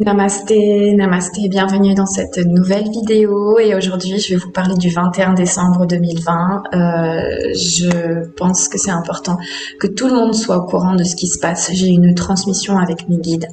Namasté, namasté, bienvenue dans cette nouvelle vidéo et aujourd'hui je vais vous parler du 21 décembre 2020. Je pense que c'est important que tout le monde soit au courant de ce qui se passe. J'ai une transmission avec mes guides.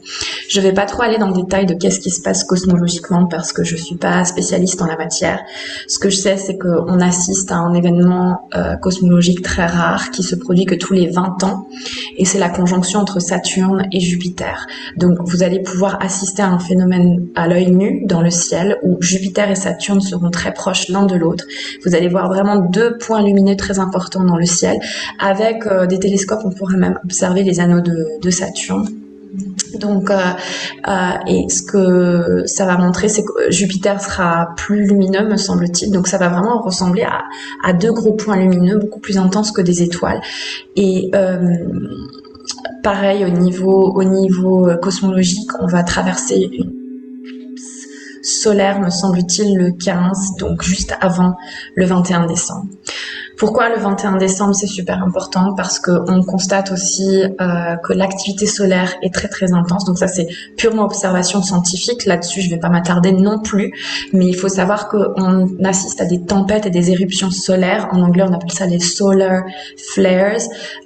Je vais pas trop aller dans le détail de qu'est-ce qui se passe cosmologiquement parce que je suis pas spécialiste en la matière. Ce que je sais c'est qu'on assiste à un événement cosmologique très rare qui se produit que tous les 20 ans et c'est la conjonction entre Saturne et Jupiter. Donc vous allez pouvoir assister à un phénomène à l'œil nu dans le ciel où Jupiter et Saturne seront très proches l'un de l'autre. Vous allez voir vraiment deux points lumineux très importants dans le ciel. Avec des télescopes, on pourra même observer les anneaux de Saturne. Donc, et ce que ça va montrer, c'est que Jupiter sera plus lumineux, me semble-t-il. Donc, ça va vraiment ressembler à deux gros points lumineux, beaucoup plus intenses que des étoiles. Et pareil, au niveau cosmologique, on va traverser une éclipse solaire, me semble-t-il, le 15, donc juste avant le 21 décembre. Pourquoi le 21 décembre, c'est super important? Parce qu'on constate aussi que l'activité solaire est très très intense. Donc ça, c'est purement observation scientifique. Là-dessus, je vais pas m'attarder non plus. Mais il faut savoir qu'on assiste à des tempêtes et des éruptions solaires. En anglais, on appelle ça les solar flares.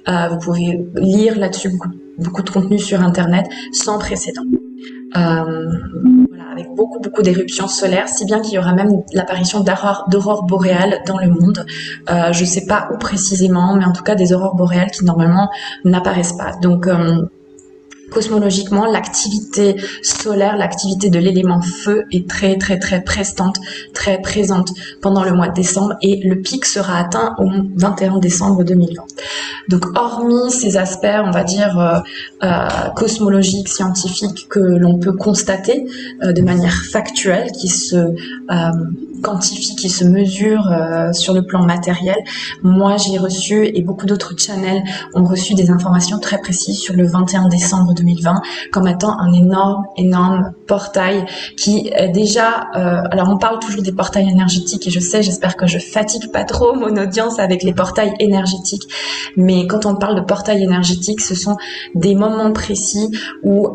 Vous pouvez lire là-dessus beaucoup de contenu sur Internet sans précédent. Voilà, avec beaucoup d'éruptions solaires, si bien qu'il y aura même l'apparition d'aurores boréales dans le monde. Je sais pas où précisément, mais en tout cas des aurores boréales qui normalement n'apparaissent pas. Donc cosmologiquement, l'activité solaire, l'activité de l'élément feu est très prestante, très présente pendant le mois de décembre et le pic sera atteint au 21 décembre 2020. Donc, hormis ces aspects, on va dire, cosmologiques, scientifiques que l'on peut constater de manière factuelle, qui se quantifie, qui se mesure sur le plan matériel, moi j'ai reçu et beaucoup d'autres channels ont reçu des informations très précises sur le 21 décembre 2020 comme étant un énorme portail qui déjà, alors on parle toujours des portails énergétiques et je sais, j'espère que je fatigue pas trop mon audience avec les portails énergétiques, mais quand on parle de portail énergétique, ce sont des moments précis où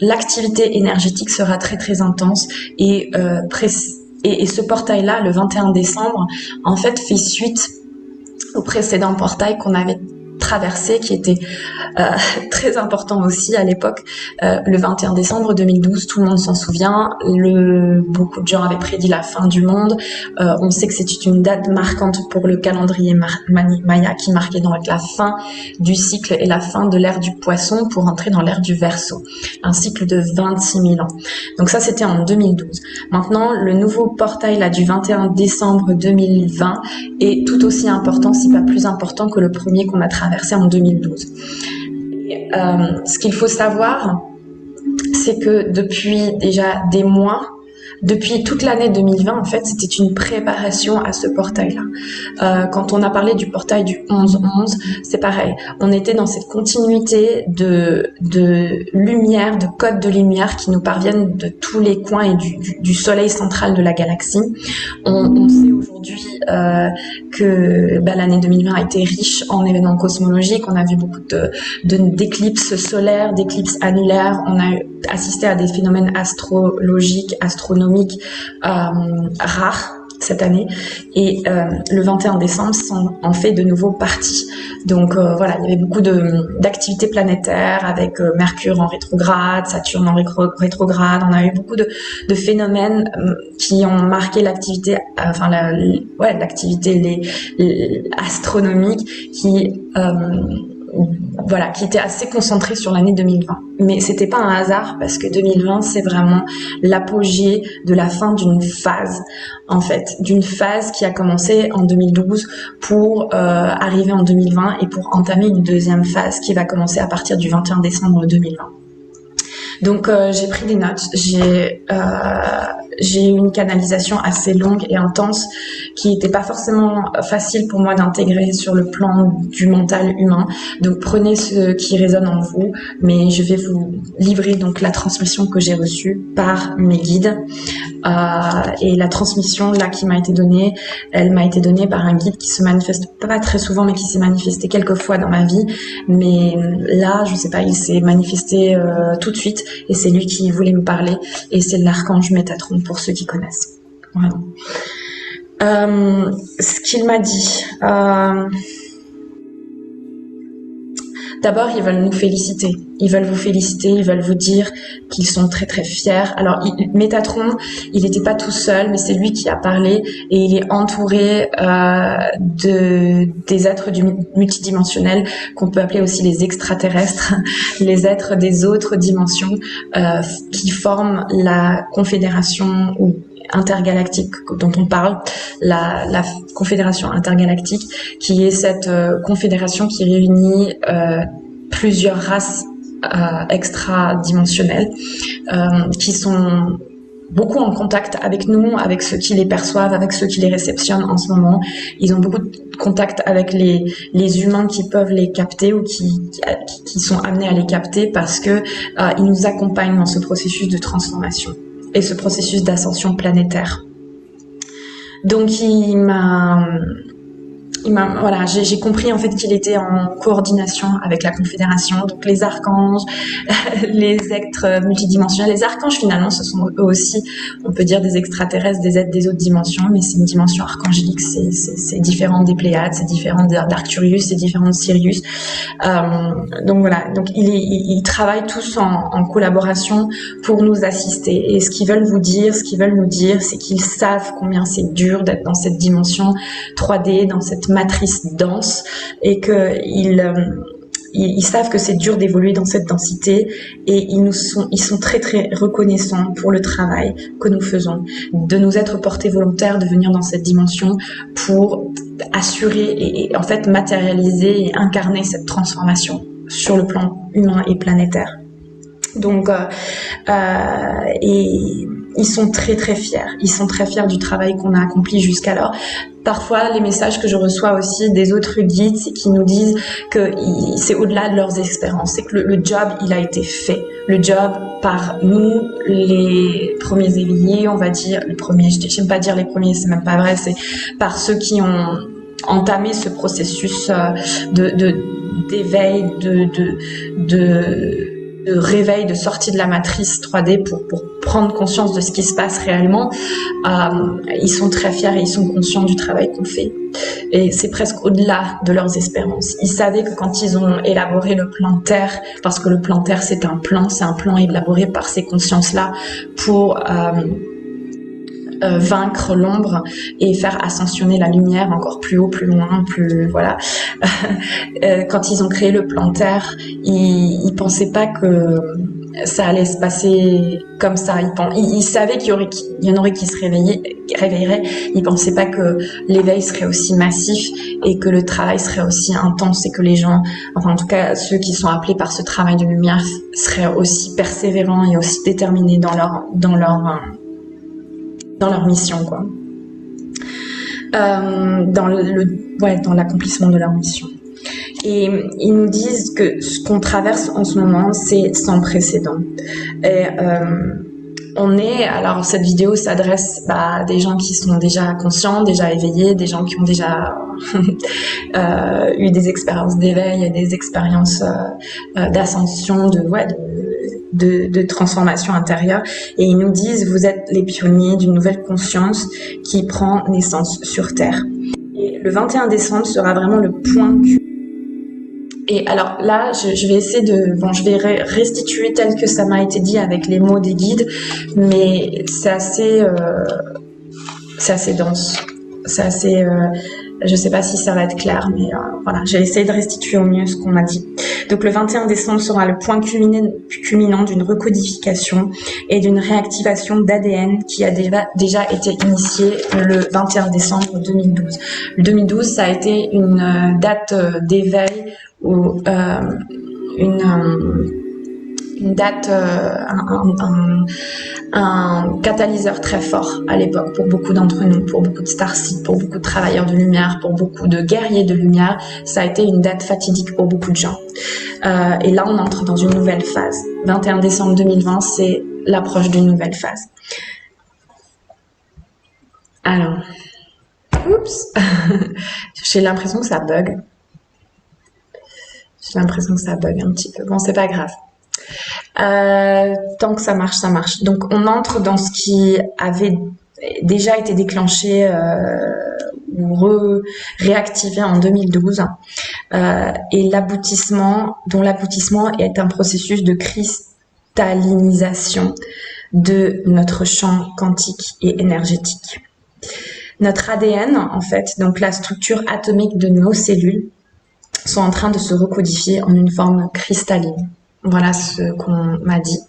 l'activité énergétique sera très intense et et ce portail-là, le 21 décembre, en fait, fait suite au précédent portail qu'on avait traversé, qui était très important aussi à l'époque, le 21 décembre 2012, tout le monde s'en souvient, beaucoup de gens avaient prédit la fin du monde, on sait que c'était une date marquante pour le calendrier Maya qui marquait donc la fin du cycle et la fin de l'ère du poisson pour entrer dans l'ère du Verseau, un cycle de 26 000 ans. Donc ça c'était en 2012. Maintenant le nouveau portail là du 21 décembre 2020 est tout aussi important, si pas plus important que le premier qu'on a traversé en 2012. Et, ce qu'il faut savoir, c'est que depuis déjà des mois, depuis toute l'année 2020, en fait, c'était une préparation à ce portail-là. Quand on a parlé du portail du 11-11, c'est pareil. On était dans cette continuité de lumière, de codes de lumière qui nous parviennent de tous les coins et du soleil central de la galaxie. On sait aujourd'hui que l'année 2020 a été riche en événements cosmologiques. On a vu beaucoup d'éclipses solaires, d'éclipses annulaires. On a assisté à des phénomènes astrologiques, astronomiques rares cette année et le 21 décembre en fait de nouveau partie. Donc voilà, il y avait beaucoup d'activités planétaires avec Mercure en rétrograde, Saturne en rétrograde. On a eu beaucoup de phénomènes qui ont marqué l'activité, l'activité astronomique qui voilà, qui était assez concentré sur l'année 2020. Mais c'était pas un hasard parce que 2020, c'est vraiment l'apogée de la fin d'une phase, en fait, d'une phase qui a commencé en 2012 pour arriver en 2020 et pour entamer une deuxième phase qui va commencer à partir du 21 décembre 2020. Donc j'ai pris des notes, j'ai eu une canalisation assez longue et intense qui n'était pas forcément facile pour moi d'intégrer sur le plan du mental humain. Donc prenez ce qui résonne en vous, mais je vais vous livrer donc la transmission que j'ai reçue par mes guides. Et la transmission là qui m'a été donnée, elle m'a été donnée par un guide qui se manifeste pas très souvent, mais qui s'est manifesté quelques fois dans ma vie. Mais là, je sais pas, il s'est manifesté tout de suite, et c'est lui qui voulait me parler. Et c'est l'archange Métatron pour ceux qui connaissent. Voilà. Ce qu'il m'a dit. D'abord, ils veulent nous féliciter. Ils veulent vous féliciter, ils veulent vous dire qu'ils sont très très fiers. Alors, Métatron, il n'était pas tout seul, mais c'est lui qui a parlé, et il est entouré des êtres multidimensionnels qu'on peut appeler aussi les extraterrestres, les êtres des autres dimensions qui forment la confédération ou intergalactique dont on parle, la confédération intergalactique, qui est cette confédération qui réunit plusieurs races extra-dimensionnelles qui sont beaucoup en contact avec nous, avec ceux qui les perçoivent, avec ceux qui les réceptionnent en ce moment. Ils ont beaucoup de contact avec les humains qui peuvent les capter ou qui sont amenés à les capter parce que ils nous accompagnent dans ce processus de transformation et ce processus d'ascension planétaire. Donc voilà, j'ai compris en fait qu'il était en coordination avec la Confédération, donc les archanges, les êtres multidimensionnels. Les archanges finalement, ce sont eux aussi, on peut dire, des extraterrestres, des êtres des autres dimensions, mais c'est une dimension archangélique, c'est différent des Pléiades, c'est différent d'Arcturus, c'est différent de Sirius. Donc voilà, donc ils travaillent tous en collaboration pour nous assister. Et ce qu'ils veulent vous dire, ce qu'ils veulent nous dire, c'est qu'ils savent combien c'est dur d'être dans cette dimension 3D, dans cette matrice dense, et que ils savent que c'est dur d'évoluer dans cette densité, et ils sont très très reconnaissants pour le travail que nous faisons, de nous être portés volontaires de venir dans cette dimension pour assurer et en fait matérialiser et incarner cette transformation sur le plan humain et planétaire. Donc et ils sont très très fiers. Ils sont très fiers du travail qu'on a accompli jusqu'alors. Parfois, les messages que je reçois aussi des autres guides, c'est qu'ils nous disent que c'est au-delà de leurs expériences. C'est que le job, il a été fait. Le job par nous, les premiers éveillés, on va dire, les premiers, j'aime pas dire les premiers, c'est même pas vrai, c'est par ceux qui ont entamé ce processus d'éveil, de réveil, de sortie de la matrice 3D pour prendre conscience de ce qui se passe réellement. Ils sont très fiers et ils sont conscients du travail qu'on fait. Et c'est presque au-delà de leurs espérances. Ils savaient que quand ils ont élaboré le plan Terre, parce que le plan Terre c'est un plan élaboré par ces consciences-là pour vaincre l'ombre et faire ascensionner la lumière encore plus haut, plus loin, plus voilà. Quand ils ont créé le plan Terre, ils pensaient pas que ça allait se passer comme ça. Ils savaient qu'il y en aurait qui se réveilleraient. Ils pensaient pas que l'éveil serait aussi massif et que le travail serait aussi intense et que les gens, enfin en tout cas ceux qui sont appelés par ce travail de lumière, seraient aussi persévérants et aussi déterminés dans leur mission, quoi. Dans l'accomplissement de leur mission. Et ils nous disent que ce qu'on traverse en ce moment, c'est sans précédent. Et alors cette vidéo s'adresse à des gens qui sont déjà conscients, déjà éveillés, des gens qui ont déjà eu des expériences d'éveil, des expériences d'ascension, de transformation intérieure, et ils nous disent: vous êtes les pionniers d'une nouvelle conscience qui prend naissance sur Terre. Et le 21 décembre sera vraiment le point Q. Et alors là, je vais essayer je vais restituer tel que ça m'a été dit avec les mots des guides, mais c'est assez dense, c'est assez je sais pas si ça va être clair, mais voilà, j'ai essayé de restituer au mieux ce qu'on m'a dit. Donc le 21 décembre sera le point culminant d'une recodification et d'une réactivation d'ADN qui a déjà été initiée le 21 décembre 2012. Le 2012, ça a été une date d'éveil ou une date, un catalyseur très fort à l'époque pour beaucoup d'entre nous, pour beaucoup de starseeds, pour beaucoup de travailleurs de lumière, pour beaucoup de guerriers de lumière. Ça a été une date fatidique pour beaucoup de gens. Et là, on entre dans une nouvelle phase. 21 décembre 2020, c'est l'approche d'une nouvelle phase. Alors, oups, j'ai l'impression que ça bug. J'ai l'impression que ça bug un petit peu. Bon, c'est pas grave. Tant que ça marche, ça marche. Donc, on entre dans ce qui avait déjà été déclenché ou réactivé en 2012 et dont l'aboutissement est un processus de cristallinisation de notre champ quantique et énergétique. Notre ADN, en fait, donc la structure atomique de nos cellules, sont en train de se recodifier en une forme cristalline. Voilà ce qu'on m'a dit.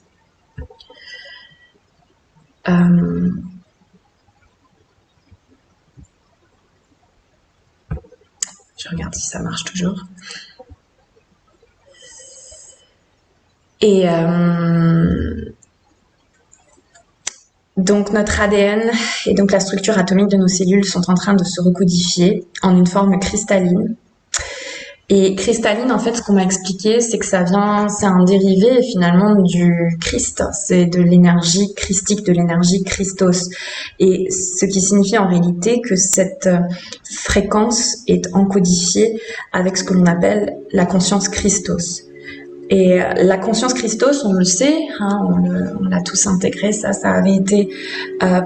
Je regarde si ça marche toujours. Et donc notre ADN et donc la structure atomique de nos cellules sont en train de se recodifier en une forme cristalline. Et cristalline, en fait, ce qu'on m'a expliqué, c'est que c'est un dérivé finalement du Christ, c'est de l'énergie christique, de l'énergie Christos. Et ce qui signifie en réalité que cette fréquence est encodifiée avec ce que l'on appelle la conscience Christos. Et la conscience Christos, on le sait, hein, on l'a tous intégré, ça avait été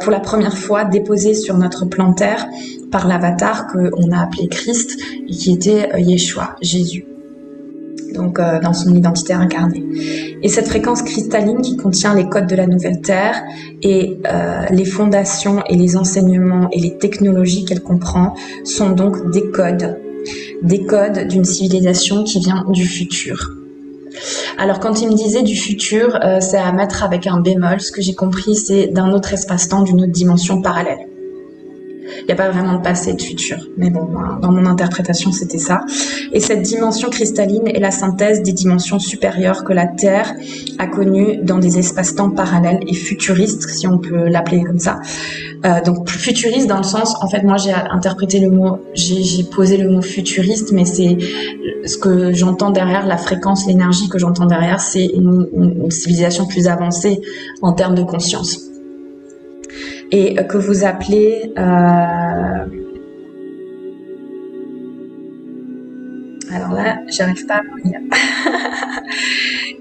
pour la première fois déposé sur notre plan Terre par l'avatar qu'on a appelé Christ et qui était Yeshua, Jésus, donc dans son identité incarnée. Et cette fréquence cristalline qui contient les codes de la nouvelle Terre et les fondations et les enseignements et les technologies qu'elle comprend sont donc des codes d'une civilisation qui vient du futur. Alors quand il me disait du futur, c'est à mettre avec un bémol. Ce que j'ai compris, c'est d'un autre espace-temps, d'une autre dimension parallèle. Il n'y a pas vraiment de passé et de futur. Mais bon, dans mon interprétation, c'était ça. Et cette dimension cristalline est la synthèse des dimensions supérieures que la Terre a connues dans des espaces-temps parallèles et futuristes, si on peut l'appeler comme ça. Donc futuriste dans le sens, en fait, moi j'ai interprété le mot, j'ai posé le mot futuriste, mais c'est ce que j'entends derrière, la fréquence, l'énergie que j'entends derrière, c'est une civilisation plus avancée en termes de conscience. Et que vous appelez alors là, j'arrive pas à me lire.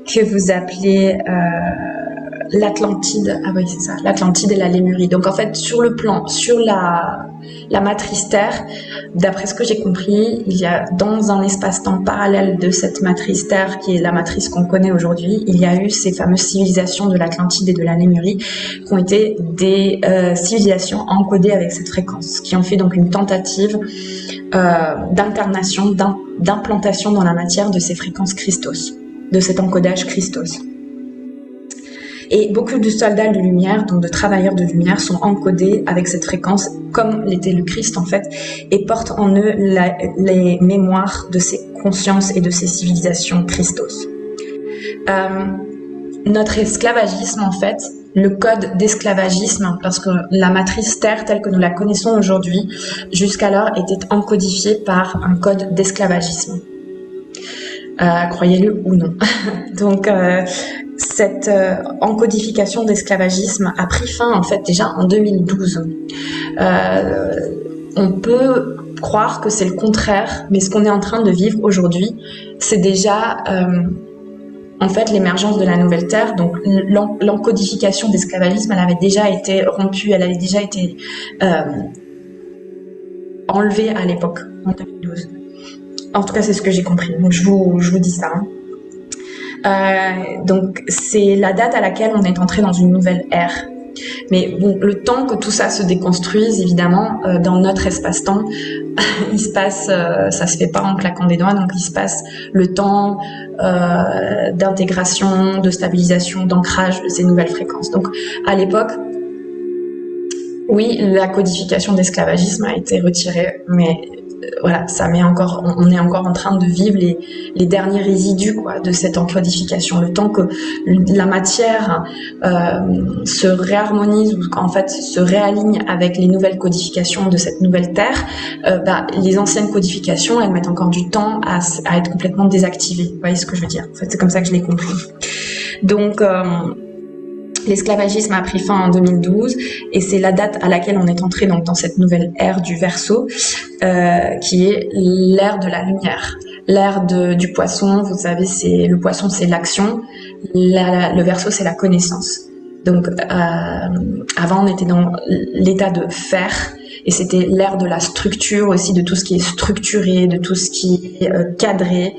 Que vous appelez l'Atlantide. Ah oui, c'est ça, l'Atlantide et la Lémurie. Donc en fait, sur la matrice Terre, d'après ce que j'ai compris, il y a dans un espace-temps parallèle de cette matrice Terre, qui est la matrice qu'on connaît aujourd'hui, il y a eu ces fameuses civilisations de l'Atlantide et de la Lémurie, qui ont été des civilisations encodées avec cette fréquence, qui ont fait donc une tentative d'incarnation, d'implantation dans la matière de ces fréquences Christos, de cet encodage Christos. Et beaucoup de soldats de lumière, donc de travailleurs de lumière, sont encodés avec cette fréquence, comme l'était le Christ en fait, et portent en eux les mémoires de ces consciences et de ces civilisations Christos. Notre esclavagisme en fait, le code d'esclavagisme, parce que la matrice Terre telle que nous la connaissons aujourd'hui, jusqu'alors était encodifiée par un code d'esclavagisme. Croyez-le ou non. Donc cette encodification d'esclavagisme a pris fin en fait déjà en 2012. On peut croire que c'est le contraire, mais ce qu'on est en train de vivre aujourd'hui, c'est déjà en fait l'émergence de la nouvelle Terre. Donc l'encodification d'esclavagisme, elle avait déjà été rompue, elle avait déjà été enlevée à l'époque, en 2012. En tout cas, c'est ce que j'ai compris. Donc, je vous dis ça. Donc, c'est la date à laquelle on est entré dans une nouvelle ère. Mais bon, le temps que tout ça se déconstruise, évidemment, dans notre espace-temps, il se passe, ça se fait pas en claquant des doigts, donc il se passe le temps d'intégration, de stabilisation, d'ancrage de ces nouvelles fréquences. Donc, à l'époque, oui, la codification d'esclavagisme a été retirée, mais voilà, on est encore en train de vivre les derniers résidus quoi, de cette encodification. Le temps que la matière se réharmonise ou qu'en fait se réaligne avec les nouvelles codifications de cette nouvelle Terre, les anciennes codifications, elles mettent encore du temps à être complètement désactivées. Vous voyez ce que je veux dire? En fait, c'est comme ça que je l'ai compris. Donc l'esclavagisme a pris fin en 2012 et c'est la date à laquelle on est entré donc dans cette nouvelle ère du Verseau, qui est l'ère de la lumière. L'ère du Poisson, vous savez, le Poisson c'est l'action, le Verseau c'est la connaissance. Donc avant on était dans l'état de faire, et c'était l'ère de la structure aussi, de tout ce qui est structuré, de tout ce qui est cadré,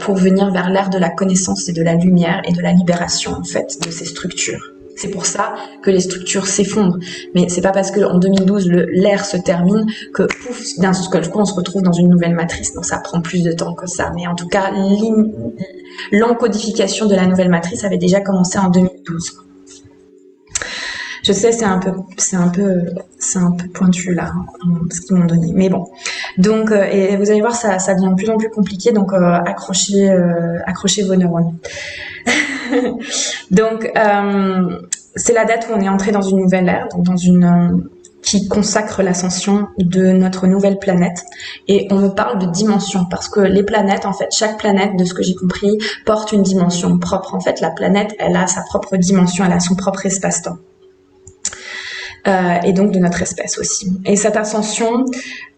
pour venir vers l'ère de la connaissance et de la lumière et de la libération en fait de ces structures. C'est pour ça que les structures s'effondrent. Mais c'est pas parce qu'en 2012 l'ère se termine que pouf, d'un seul coup on se retrouve dans une nouvelle matrice. Donc ça prend plus de temps que ça. Mais en tout cas, l'encodification de la nouvelle matrice avait déjà commencé en 2012. Je sais, c'est un peu pointu là, ce qu'ils m'ont donné. Mais bon. Donc, et vous allez voir, ça devient de plus en plus compliqué. Donc, accrochez vos neurones. Donc, c'est la date où on est entré dans une nouvelle ère, donc qui consacre l'ascension de notre nouvelle planète. Et on me parle de dimension, parce que les planètes, en fait, chaque planète, de ce que j'ai compris, porte une dimension propre. En fait, la planète, elle a sa propre dimension, elle a son propre espace-temps. Et donc de notre espèce aussi. Et cette ascension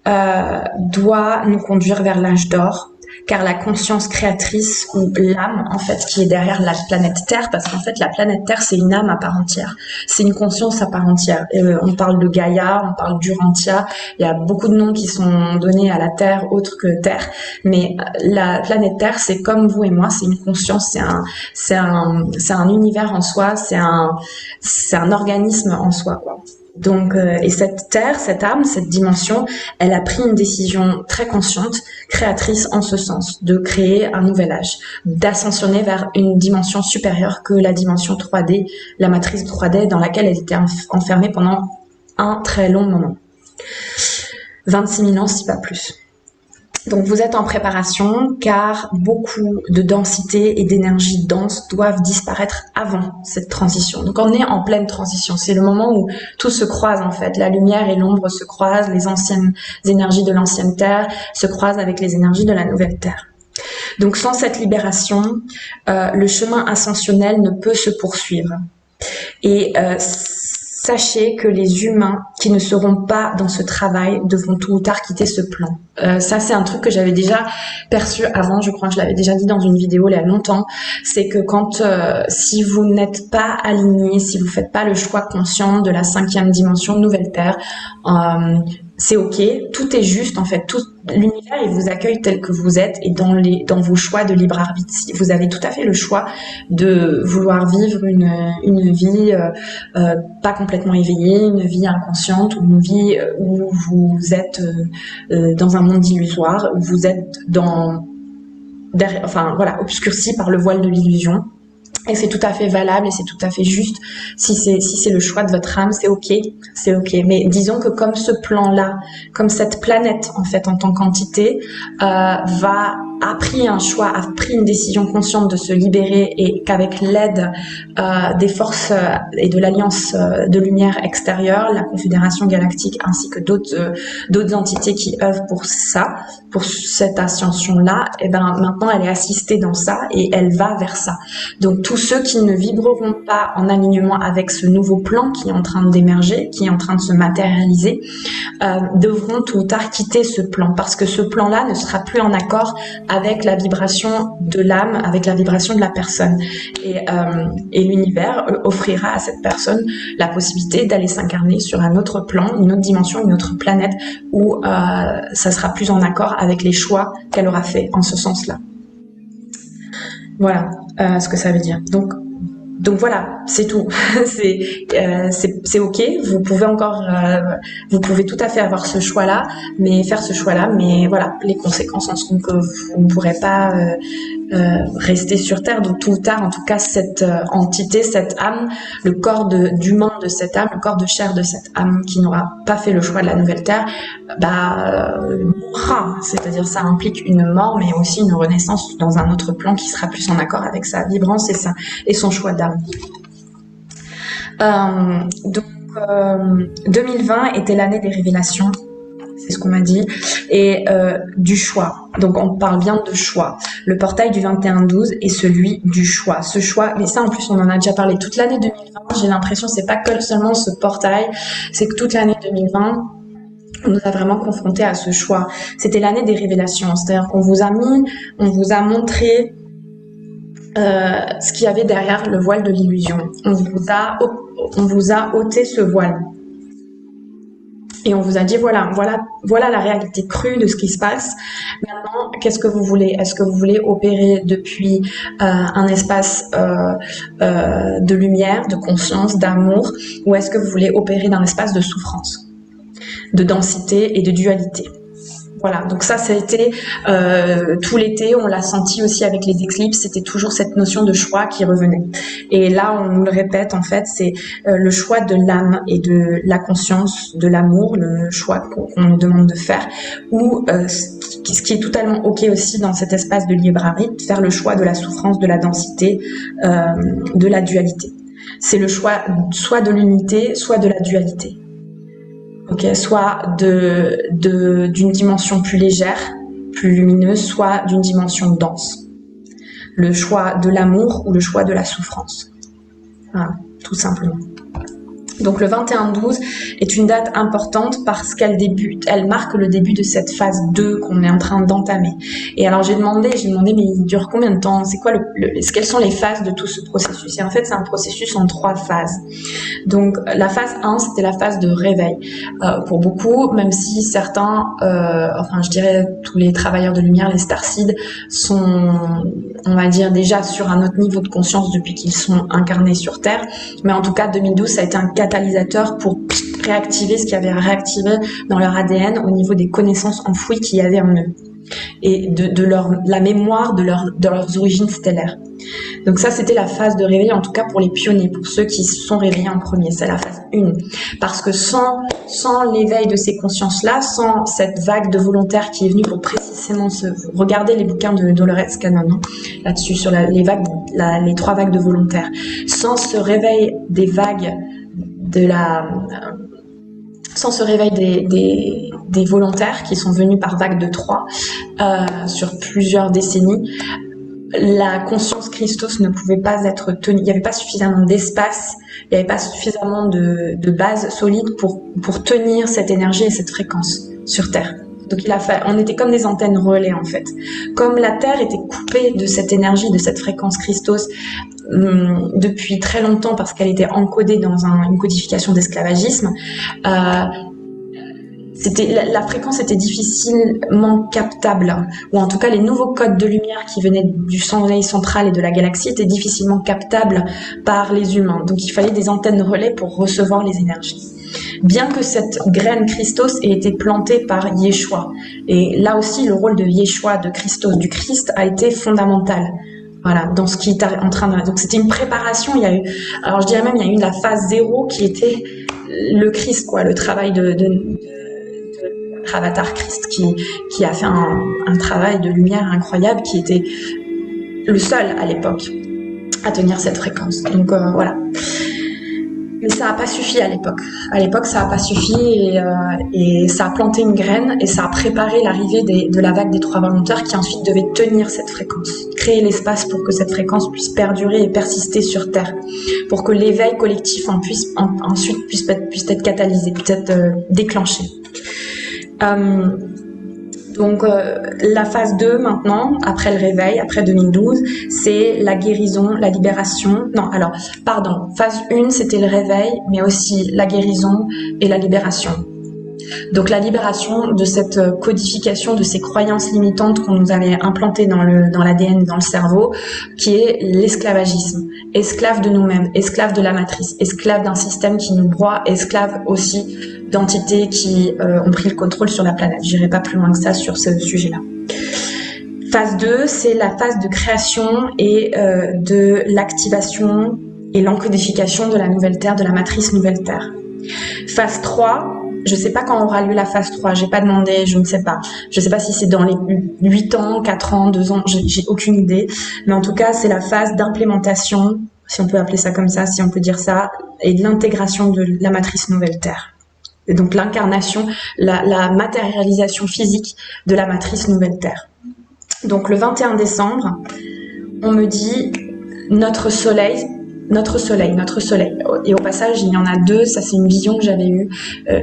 doit nous conduire vers l'âge d'or, car la conscience créatrice ou l'âme en fait qui est derrière la planète Terre, parce qu'en fait la planète Terre c'est une âme à part entière, c'est une conscience à part entière. On parle de Gaïa, on parle d'Urantia, il y a beaucoup de noms qui sont donnés à la Terre autres que Terre, mais la planète Terre c'est comme vous et moi, c'est une conscience, c'est un univers en soi, c'est un organisme en soi quoi. Donc, et cette terre, cette âme, cette dimension, elle a pris une décision très consciente, créatrice en ce sens, de créer un nouvel âge, d'ascensionner vers une dimension supérieure que la dimension 3D, la matrice 3D dans laquelle elle était enfermée pendant un très long moment. 26 000 ans, si pas plus. Donc vous êtes en préparation car beaucoup de densité et d'énergie dense doivent disparaître avant cette transition. Donc on est en pleine transition, c'est le moment où tout se croise en fait, la lumière et l'ombre se croisent, les anciennes énergies de l'ancienne Terre se croisent avec les énergies de la nouvelle Terre. Donc sans cette libération, le chemin ascensionnel ne peut se poursuivre. Et sachez que les humains qui ne seront pas dans ce travail devront tôt ou tard quitter ce plan. Ça, c'est un truc que j'avais déjà perçu avant, je crois que je l'avais déjà dit dans une vidéo il y a longtemps, c'est que quand, si vous n'êtes pas aligné, si vous faites pas le choix conscient de la 5e dimension Nouvelle Terre, c'est ok, tout est juste en fait, tout l'univers il vous accueille tel que vous êtes et dans vos choix de libre arbitre. Vous avez tout à fait le choix de vouloir vivre une vie pas complètement éveillée, une vie inconsciente ou une vie où vous êtes dans un monde illusoire, où vous êtes obscurci par le voile de l'illusion. Et c'est tout à fait valable et c'est tout à fait juste. Si c'est le choix de votre âme, c'est ok. Mais disons que comme ce plan-là, comme cette planète, en fait, en tant qu'entité, a pris une décision consciente de se libérer et qu'avec l'aide des forces et de l'alliance de lumière extérieure, la Confédération Galactique ainsi que d'autres entités qui œuvrent pour cette ascension-là, et ben maintenant elle est assistée dans ça et elle va vers ça. Donc tous ceux qui ne vibreront pas en alignement avec ce nouveau plan qui est en train d'émerger, qui est en train de se matérialiser, devront tôt ou tard quitter ce plan parce que ce plan-là ne sera plus en accord avec la vibration de l'âme, avec la vibration de la personne. Et l'univers offrira à cette personne la possibilité d'aller s'incarner sur un autre plan, une autre dimension, une autre planète où ça sera plus en accord avec les choix qu'elle aura fait en ce sens-là. Voilà ce que ça veut dire. Donc voilà, c'est tout. c'est ok. Vous pouvez tout à fait avoir ce choix-là, mais voilà, les conséquences en seront que vous ne pourrez pas rester sur Terre. Donc tôt ou tard, en tout cas, cette entité, cette âme, le corps d'humain de cette âme, le corps de chair de cette âme qui n'aura pas fait le choix de la nouvelle Terre, mourra. C'est-à-dire, ça implique une mort, mais aussi une renaissance dans un autre plan qui sera plus en accord avec sa vibrance et son choix d'âme. 2020 était l'année des révélations. c'est ce qu'on m'a dit, et du choix. Donc on parle bien de choix. Le portail du 21-12 est celui du choix. Ce choix, mais ça en plus on en a déjà parlé toute l'année 2020, j'ai l'impression c'est pas que seulement ce portail, c'est que toute l'année 2020, on nous a vraiment confrontés à ce choix. C'était l'année des révélations, c'est-à-dire qu'on vous a montré ce qu'il y avait derrière le voile de l'illusion. On vous a ôté ce voile. Et on vous a dit, voilà la réalité crue de ce qui se passe. Maintenant, qu'est-ce que vous voulez? Est-ce que vous voulez opérer depuis un espace de lumière, de conscience, d'amour, ou est-ce que vous voulez opérer d'un espace de souffrance, de densité et de dualité? Voilà, donc ça a été tout l'été, on l'a senti aussi avec les éclipses, c'était toujours cette notion de choix qui revenait. Et là, on nous le répète, en fait, c'est le choix de l'âme et de la conscience, de l'amour, le choix qu'on nous demande de faire, ou ce qui est totalement ok aussi dans cet espace de libre arbitre, faire le choix de la souffrance, de la densité, de la dualité. C'est le choix soit de l'unité, soit de la dualité. Okay, soit d'une dimension plus légère, plus lumineuse, soit d'une dimension dense. Le choix de l'amour ou le choix de la souffrance. Voilà, tout simplement. Donc le 21-12 est une date importante parce qu'elle marque le début de cette phase 2 qu'on est en train d'entamer. Et alors j'ai demandé mais il dure combien de temps? C'est quoi quelles sont les phases de tout ce processus? Et en fait c'est un processus en 3 phases. Donc la phase 1 c'était la phase de réveil. Pour beaucoup, même si certains, je dirais tous les travailleurs de lumière, les starseeds sont, on va dire déjà sur un autre niveau de conscience depuis qu'ils sont incarnés sur Terre. Mais en tout cas 2012 ça a été un catalyseur pour réactiver ce qui avait réactivé dans leur ADN au niveau des connaissances enfouies qu'il y avait en eux et de la mémoire de leurs origines stellaires. Donc ça c'était la phase de réveil, en tout cas pour les pionniers, pour ceux qui se sont réveillés en premier, c'est la phase 1. Parce que sans l'éveil de ces consciences-là, sans cette vague de volontaires qui est venue pour précisément regarder les bouquins de Dolores Cannon là-dessus, sur les 3 vagues de volontaires, sans ce réveil des vagues sans ce réveil des volontaires qui sont venus par vague de 3 sur plusieurs décennies, la conscience Christos ne pouvait pas être tenue. Il n'y avait pas suffisamment d'espace, il n'y avait pas suffisamment de base solide pour tenir cette énergie et cette fréquence sur Terre. Donc on était comme des antennes relais en fait. Comme la Terre était coupée de cette énergie, de cette fréquence Christos depuis très longtemps parce qu'elle était encodée dans une codification d'esclavagisme, la fréquence était difficilement captable, ou en tout cas les nouveaux codes de lumière qui venaient du soleil central et de la galaxie étaient difficilement captables par les humains. Donc il fallait des antennes relais pour recevoir les énergies. Bien que cette graine Christos ait été plantée par Yeshua. Et là aussi, le rôle de Yeshua, de Christos, du Christ, a été fondamental. Voilà, dans ce qui est en train de... Donc c'était une préparation, il y a eu... Alors je dirais même, il y a eu la phase 0 qui était le Christ, quoi, le travail de Avatar Christ qui a fait un travail de lumière incroyable, qui était le seul à l'époque à tenir cette fréquence. Donc voilà. Mais ça n'a pas suffi à l'époque. À l'époque, ça n'a pas suffi et ça a planté une graine et ça a préparé l'arrivée de la vague des 3 volontaires qui ensuite devait tenir cette fréquence, créer l'espace pour que cette fréquence puisse perdurer et persister sur Terre, pour que l'éveil collectif ensuite puisse être catalysé, puisse être déclenché. Donc la phase 2 maintenant, après le réveil, après 2012, c'est la guérison, la libération. Non, alors, pardon, phase 1 c'était le réveil, mais aussi la guérison et la libération. Donc la libération de cette codification de ces croyances limitantes qu'on nous avait implantées dans l'ADN, dans le cerveau, qui est l'esclavagisme. Esclave de nous-mêmes, esclave de la matrice, esclave d'un système qui nous broie, esclave aussi d'entités qui ont pris le contrôle sur la planète. J'irai pas plus loin que ça sur ce sujet-là. Phase 2, c'est la phase de création et de l'activation et l'encodification de la nouvelle Terre, de la matrice nouvelle Terre. Phase 3, je sais pas quand aura lieu la phase 3, j'ai pas demandé, je ne sais pas. Je sais pas si c'est dans les 8 ans, 4 ans, 2 ans, j'ai aucune idée. Mais en tout cas, c'est la phase d'implémentation, si on peut appeler ça comme ça, si on peut dire ça, et de l'intégration de la matrice nouvelle Terre. Et donc l'incarnation, la matérialisation physique de la matrice Nouvelle Terre. Donc le 21 décembre, on me dit notre soleil. Et au passage, il y en a deux, ça c'est une vision que j'avais eue.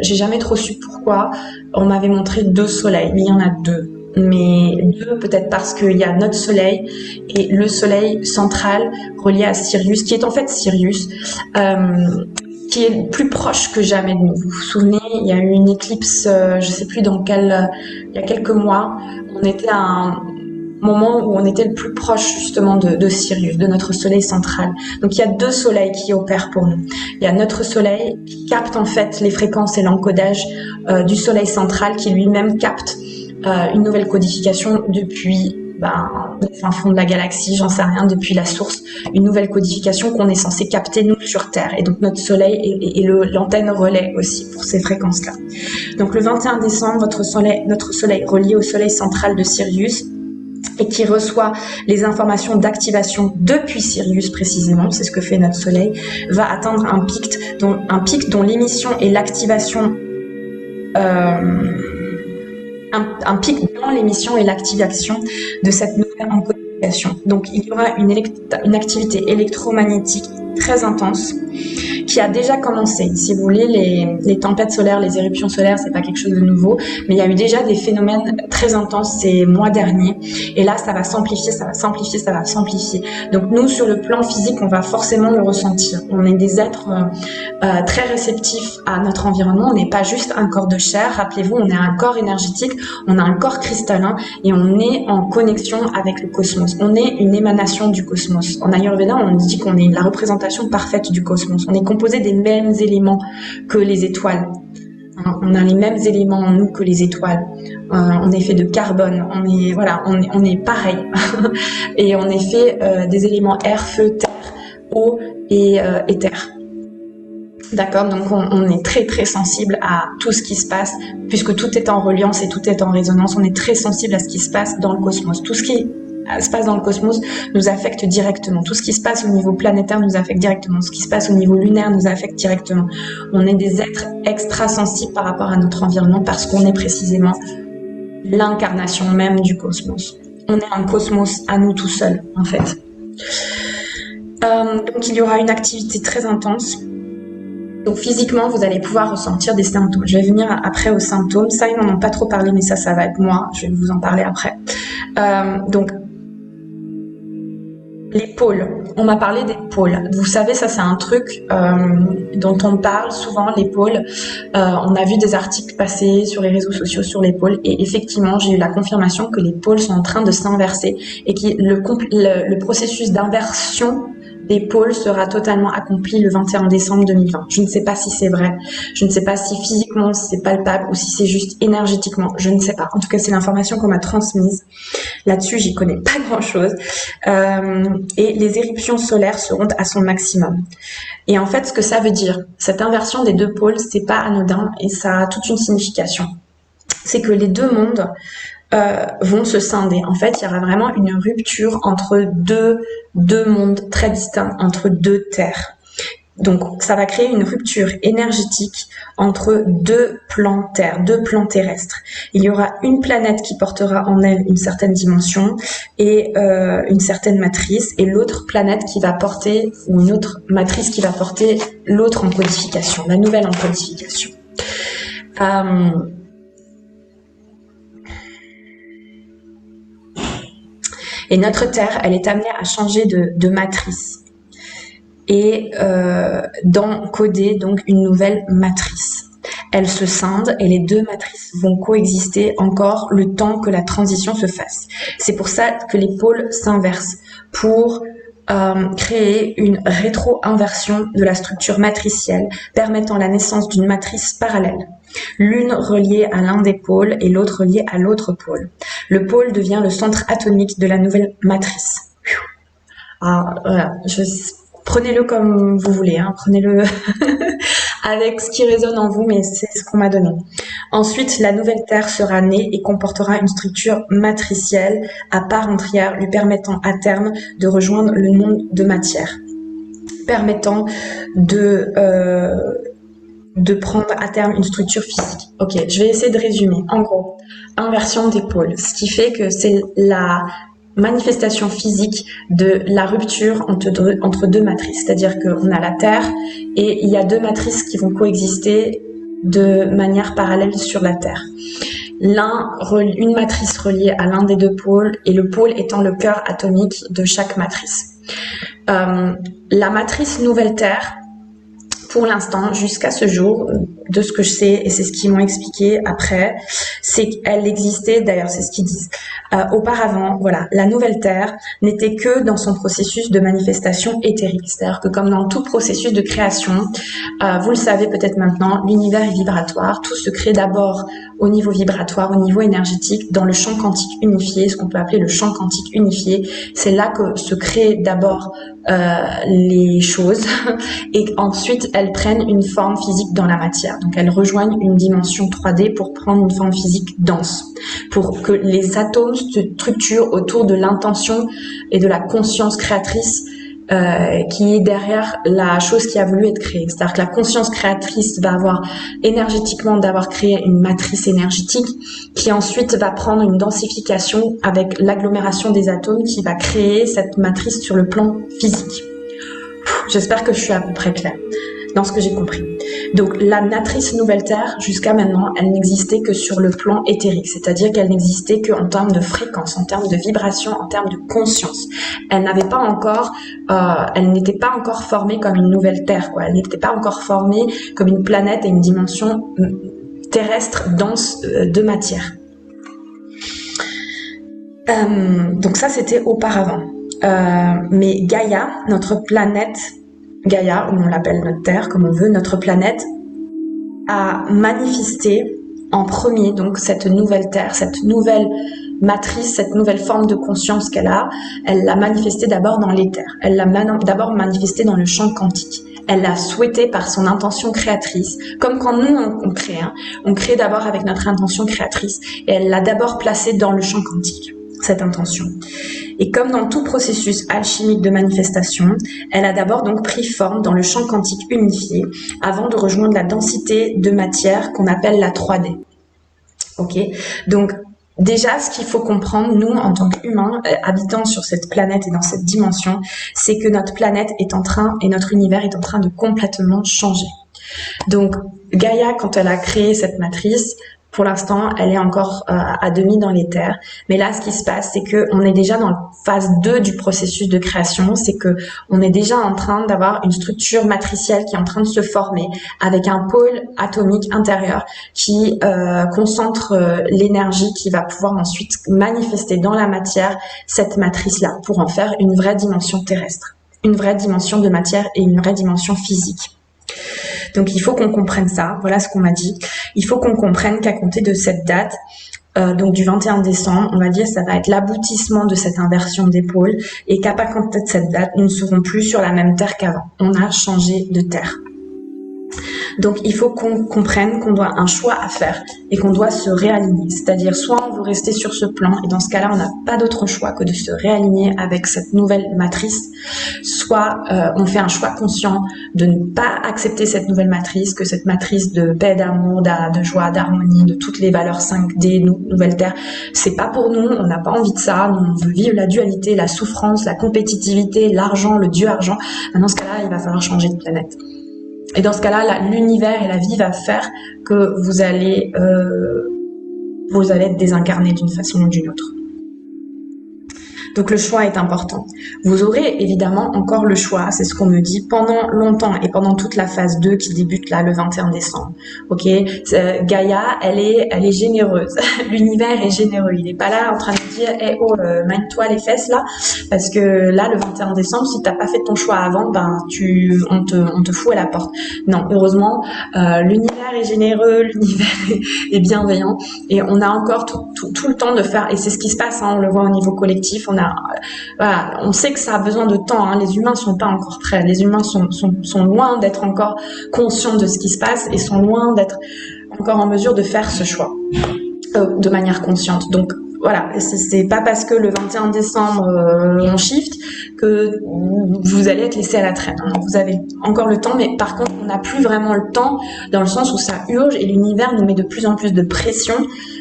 J'ai jamais trop su pourquoi. On m'avait montré deux soleils, mais il y en a deux. Mais deux, peut-être parce qu'il y a notre soleil et le soleil central relié à Sirius, qui est en fait Sirius, qui est plus proche que jamais de nous. Vous vous souvenez, il y a eu une éclipse, je sais plus dans quel, il y a quelques mois, on était à un moment où on était le plus proche justement de Sirius, de notre soleil central. Donc il y a deux soleils qui opèrent pour nous. Il y a notre soleil qui capte en fait les fréquences et l'encodage du soleil central, qui lui-même capte une nouvelle codification depuis le fin fond de la galaxie, j'en sais rien, depuis la source, une nouvelle codification qu'on est censé capter nous sur Terre. Et donc notre soleil et l'antenne relais aussi pour ces fréquences-là. Donc le 21 décembre, notre soleil relié au soleil central de Sirius, et qui reçoit les informations d'activation depuis Sirius précisément, c'est ce que fait notre soleil, va atteindre un pic dont l'émission et l'activation un pic dans l'émission et l'activation de cette nouvelle encodification. Donc il y aura une activité électromagnétique très intense qui a déjà commencé. Si vous voulez, les tempêtes solaires, les éruptions solaires, c'est pas quelque chose de nouveau, mais il y a eu déjà des phénomènes très intenses ces mois derniers. Et là, ça va s'amplifier, ça va s'amplifier, ça va s'amplifier. Donc nous, sur le plan physique, on va forcément le ressentir. On est des êtres très réceptifs à notre environnement. On n'est pas juste un corps de chair. Rappelez-vous, on est un corps énergétique, on a un corps cristallin et on est en connexion avec le cosmos. On est une émanation du cosmos. En Ayurveda, on dit qu'on est la représentation parfaite du cosmos. On est composé des mêmes éléments que les étoiles. On a les mêmes éléments en nous que les étoiles. On est fait de carbone. On est pareil. Et on est fait des éléments air, feu, terre, eau et éther. D'accord, donc on est très très sensible à tout ce qui se passe, puisque tout est en reliance et tout est en résonance. On est très sensible à ce qui se passe dans le cosmos. Tout ce qui se passe dans le cosmos nous affecte directement. Tout ce qui se passe au niveau planétaire nous affecte directement. Ce qui se passe au niveau lunaire nous affecte directement. On est des êtres extra sensibles par rapport à notre environnement parce qu'on est précisément l'incarnation même du cosmos. On est un cosmos à nous tout seuls, en fait. Donc il y aura une activité très intense. Donc physiquement, vous allez pouvoir ressentir des symptômes. Je vais venir après aux symptômes. Ça, ils n'en ont pas trop parlé, mais ça va être moi. Je vais vous en parler après. Donc, les pôles. On m'a parlé des pôles. Vous savez, ça c'est un truc dont on parle souvent, les pôles. On a vu des articles passer sur les réseaux sociaux sur les pôles et effectivement, j'ai eu la confirmation que les pôles sont en train de s'inverser et que le processus d'inversion des pôles sera totalement accompli le 21 décembre 2020. Je ne sais pas si c'est vrai, je ne sais pas si physiquement c'est palpable ou si c'est juste énergétiquement, je ne sais pas. En tout cas, c'est l'information qu'on m'a transmise. Là-dessus, j'y connais pas grand-chose. Et les éruptions solaires seront à son maximum. Et en fait, ce que ça veut dire, cette inversion des deux pôles, c'est pas anodin et ça a toute une signification. C'est que les deux mondes vont se scinder. En fait, il y aura vraiment une rupture entre deux mondes très distincts, entre deux terres. Donc, ça va créer une rupture énergétique entre deux plans terre, deux plans terrestres. Il y aura une planète qui portera en elle une certaine dimension et une certaine matrice, et l'autre planète qui va porter, ou une autre matrice qui va porter l'autre encodification, la nouvelle encodification. Et notre Terre, elle est amenée à changer de matrice et d'encoder donc une nouvelle matrice. Elle se scinde et les deux matrices vont coexister encore le temps que la transition se fasse. C'est pour ça que les pôles s'inversent, pour créer une rétro-inversion de la structure matricielle, permettant la naissance d'une matrice parallèle. L'une reliée à l'un des pôles et l'autre reliée à l'autre pôle. Le pôle devient le centre atomique de la nouvelle matrice. Alors, voilà, prenez-le comme vous voulez, hein, prenez-le avec ce qui résonne en vous, mais c'est ce qu'on m'a donné. Ensuite, la nouvelle Terre sera née et comportera une structure matricielle à part entière, lui permettant à terme de rejoindre le monde de matière, permettant de de prendre à terme une structure physique. Ok, je vais essayer de résumer. En gros, inversion des pôles, ce qui fait que c'est la manifestation physique de la rupture entre deux matrices. C'est-à-dire qu'on a la Terre et il y a deux matrices qui vont coexister de manière parallèle sur la Terre. Une matrice reliée à l'un des deux pôles et le pôle étant le cœur atomique de chaque matrice. La matrice Nouvelle Terre, pour l'instant, jusqu'à ce jour, de ce que je sais, et c'est ce qu'ils m'ont expliqué après, c'est qu'elle existait, d'ailleurs c'est ce qu'ils disent, auparavant, voilà, la Nouvelle Terre n'était que dans son processus de manifestation éthérique. C'est-à-dire que comme dans tout processus de création, vous le savez peut-être maintenant, l'univers est vibratoire, tout se crée d'abord au niveau vibratoire, au niveau énergétique, dans le champ quantique unifié, ce qu'on peut appeler le champ quantique unifié. C'est là que se créent d'abord les choses et ensuite elles prennent une forme physique dans la matière. Donc elles rejoignent une dimension 3D pour prendre une forme physique dense, pour que les atomes se structurent autour de l'intention et de la conscience créatrice qui est derrière la chose qui a voulu être créée. C'est-à-dire que la conscience créatrice va avoir énergétiquement d'avoir créé une matrice énergétique qui ensuite va prendre une densification avec l'agglomération des atomes qui va créer cette matrice sur le plan physique. J'espère que je suis à peu près claire dans ce que j'ai compris. Donc la matrice Nouvelle Terre, jusqu'à maintenant, elle n'existait que sur le plan éthérique, c'est-à-dire qu'elle n'existait qu'en termes de fréquence, en termes de vibration, en termes de conscience. Elle n'avait pas encore, elle n'était pas encore formée comme une nouvelle Terre, quoi. Elle n'était pas encore formée comme une planète et une dimension terrestre dense de matière. Donc ça, c'était auparavant. Mais Gaïa, notre planète, Gaïa, ou on l'appelle notre Terre, comme on veut, notre planète, a manifesté en premier donc cette nouvelle Terre, cette nouvelle matrice, cette nouvelle forme de conscience qu'elle a. Elle l'a manifestée d'abord dans l'éther, elle l'a d'abord manifestée dans le champ quantique. Elle l'a souhaité par son intention créatrice, comme quand nous on crée d'abord avec notre intention créatrice, et elle l'a d'abord placée dans le champ quantique, cette intention. Et comme dans tout processus alchimique de manifestation, elle a d'abord donc pris forme dans le champ quantique unifié avant de rejoindre la densité de matière qu'on appelle la 3D. Ok, donc déjà, ce qu'il faut comprendre, nous, en tant qu'humains, habitants sur cette planète et dans cette dimension, c'est que notre planète est en train, et notre univers est en train de complètement changer. Donc, Gaïa, quand elle a créé cette matrice, pour l'instant, elle est encore à demi dans l'éther. Mais là, ce qui se passe, c'est qu'on est déjà dans la phase 2 du processus de création. C'est qu'on est déjà en train d'avoir une structure matricielle qui est en train de se former avec un pôle atomique intérieur qui concentre l'énergie qui va pouvoir ensuite manifester dans la matière cette matrice-là pour en faire une vraie dimension terrestre, une vraie dimension de matière et une vraie dimension physique. Donc il faut qu'on comprenne ça, voilà ce qu'on m'a dit. Il faut qu'on comprenne qu'à compter de cette date, donc du 21 décembre, on va dire ça va être l'aboutissement de cette inversion des pôles et qu'à compter de cette date, nous ne serons plus sur la même terre qu'avant. On a changé de terre. Donc il faut qu'on comprenne qu'on doit un choix à faire et qu'on doit se réaligner. C'est-à-dire soit on veut rester sur ce plan et dans ce cas-là on n'a pas d'autre choix que de se réaligner avec cette nouvelle matrice, soit on fait un choix conscient de ne pas accepter cette nouvelle matrice, que cette matrice de paix, d'amour, de joie, d'harmonie, de toutes les valeurs 5D, nouvelle terre, c'est pas pour nous, on n'a pas envie de ça, nous on veut vivre la dualité, la souffrance, la compétitivité, l'argent, le dieu argent. Dans ce cas-là il va falloir changer de planète. Et dans ce cas-là, l'univers et la vie va faire que vous allez être désincarné d'une façon ou d'une autre. Donc le choix est important. Vous aurez évidemment encore le choix, c'est ce qu'on me dit, pendant longtemps et pendant toute la phase 2 qui débute là le 21 décembre. Ok, Gaïa, elle est généreuse. L'univers est généreux. Il n'est pas là en train de dire hey, oh, mine-toi les fesses là, parce que là le 21 décembre, si t'as pas fait ton choix avant, ben on te fout à la porte. Non, heureusement, l'univers est généreux, l'univers est bienveillant et on a encore tout le temps de faire. Et c'est ce qui se passe, hein, on le voit au niveau collectif. Voilà, on sait que ça a besoin de temps, hein. Les humains sont pas encore prêts, les humains sont loin d'être encore conscients de ce qui se passe et sont loin d'être encore en mesure de faire ce choix de manière consciente. Donc voilà, c'est pas parce que le 21 décembre on shift que vous allez être laissé à la traîne. Vous avez encore le temps, mais par contre, on n'a plus vraiment le temps dans le sens où ça urge et l'univers nous met de plus en plus de pression.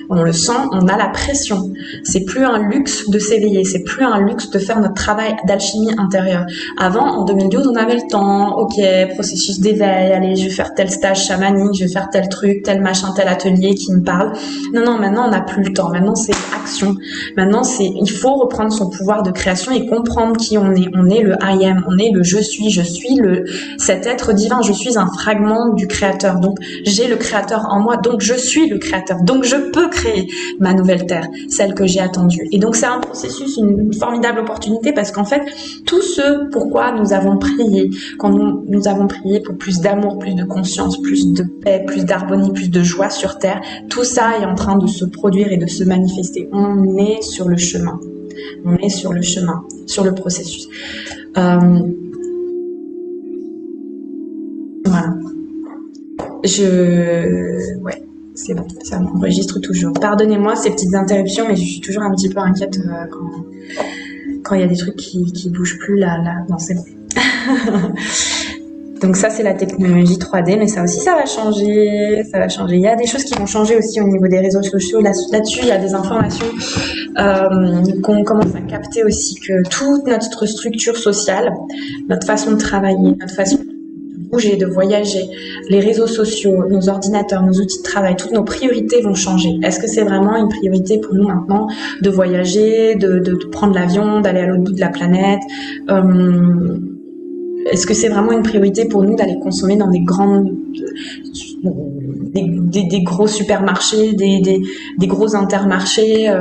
On le sent, on a la pression. C'est plus un luxe de s'éveiller, c'est plus un luxe de faire notre travail d'alchimie intérieure. Avant, en 2012, on avait le temps. Ok, processus d'éveil, allez, je vais faire tel stage chamanique, je vais faire tel truc, tel machin, tel atelier qui me parle. Non, maintenant, on n'a plus le temps. Maintenant, c'est action. Maintenant, il faut reprendre son pouvoir de création et comprendre qui on est. On est le I am, on est le je suis cet être divin, je suis un fragment du créateur. Donc, j'ai le créateur en moi, donc je suis le créateur. Donc, je peux créer ma nouvelle terre, celle que j'ai attendue. Et donc, c'est un processus, une formidable opportunité parce qu'en fait, tout ce pourquoi nous avons prié, quand nous avons prié pour plus d'amour, plus de conscience, plus de paix, plus d'harmonie, plus de joie sur terre, tout ça est en train de se produire et de se manifester. On est sur le chemin. On est sur le chemin, sur le processus. Voilà. Ouais, c'est bon, ça m'enregistre toujours. Pardonnez-moi ces petites interruptions, mais je suis toujours un petit peu inquiète quand il y a des trucs qui bougent plus là. Non, c'est bon. Donc ça, c'est la technologie 3D, mais ça aussi, ça va changer. Il y a des choses qui vont changer aussi au niveau des réseaux sociaux. Là-dessus, il y a des informations qu'on commence à capter aussi, que toute notre structure sociale, notre façon de travailler, notre façon de bouger, de voyager, les réseaux sociaux, nos ordinateurs, nos outils de travail, toutes nos priorités vont changer. Est-ce que c'est vraiment une priorité pour nous maintenant de voyager, de prendre l'avion, d'aller à l'autre bout de la planète Est-ce que c'est vraiment une priorité pour nous d'aller consommer dans des gros supermarchés, des gros intermarchés,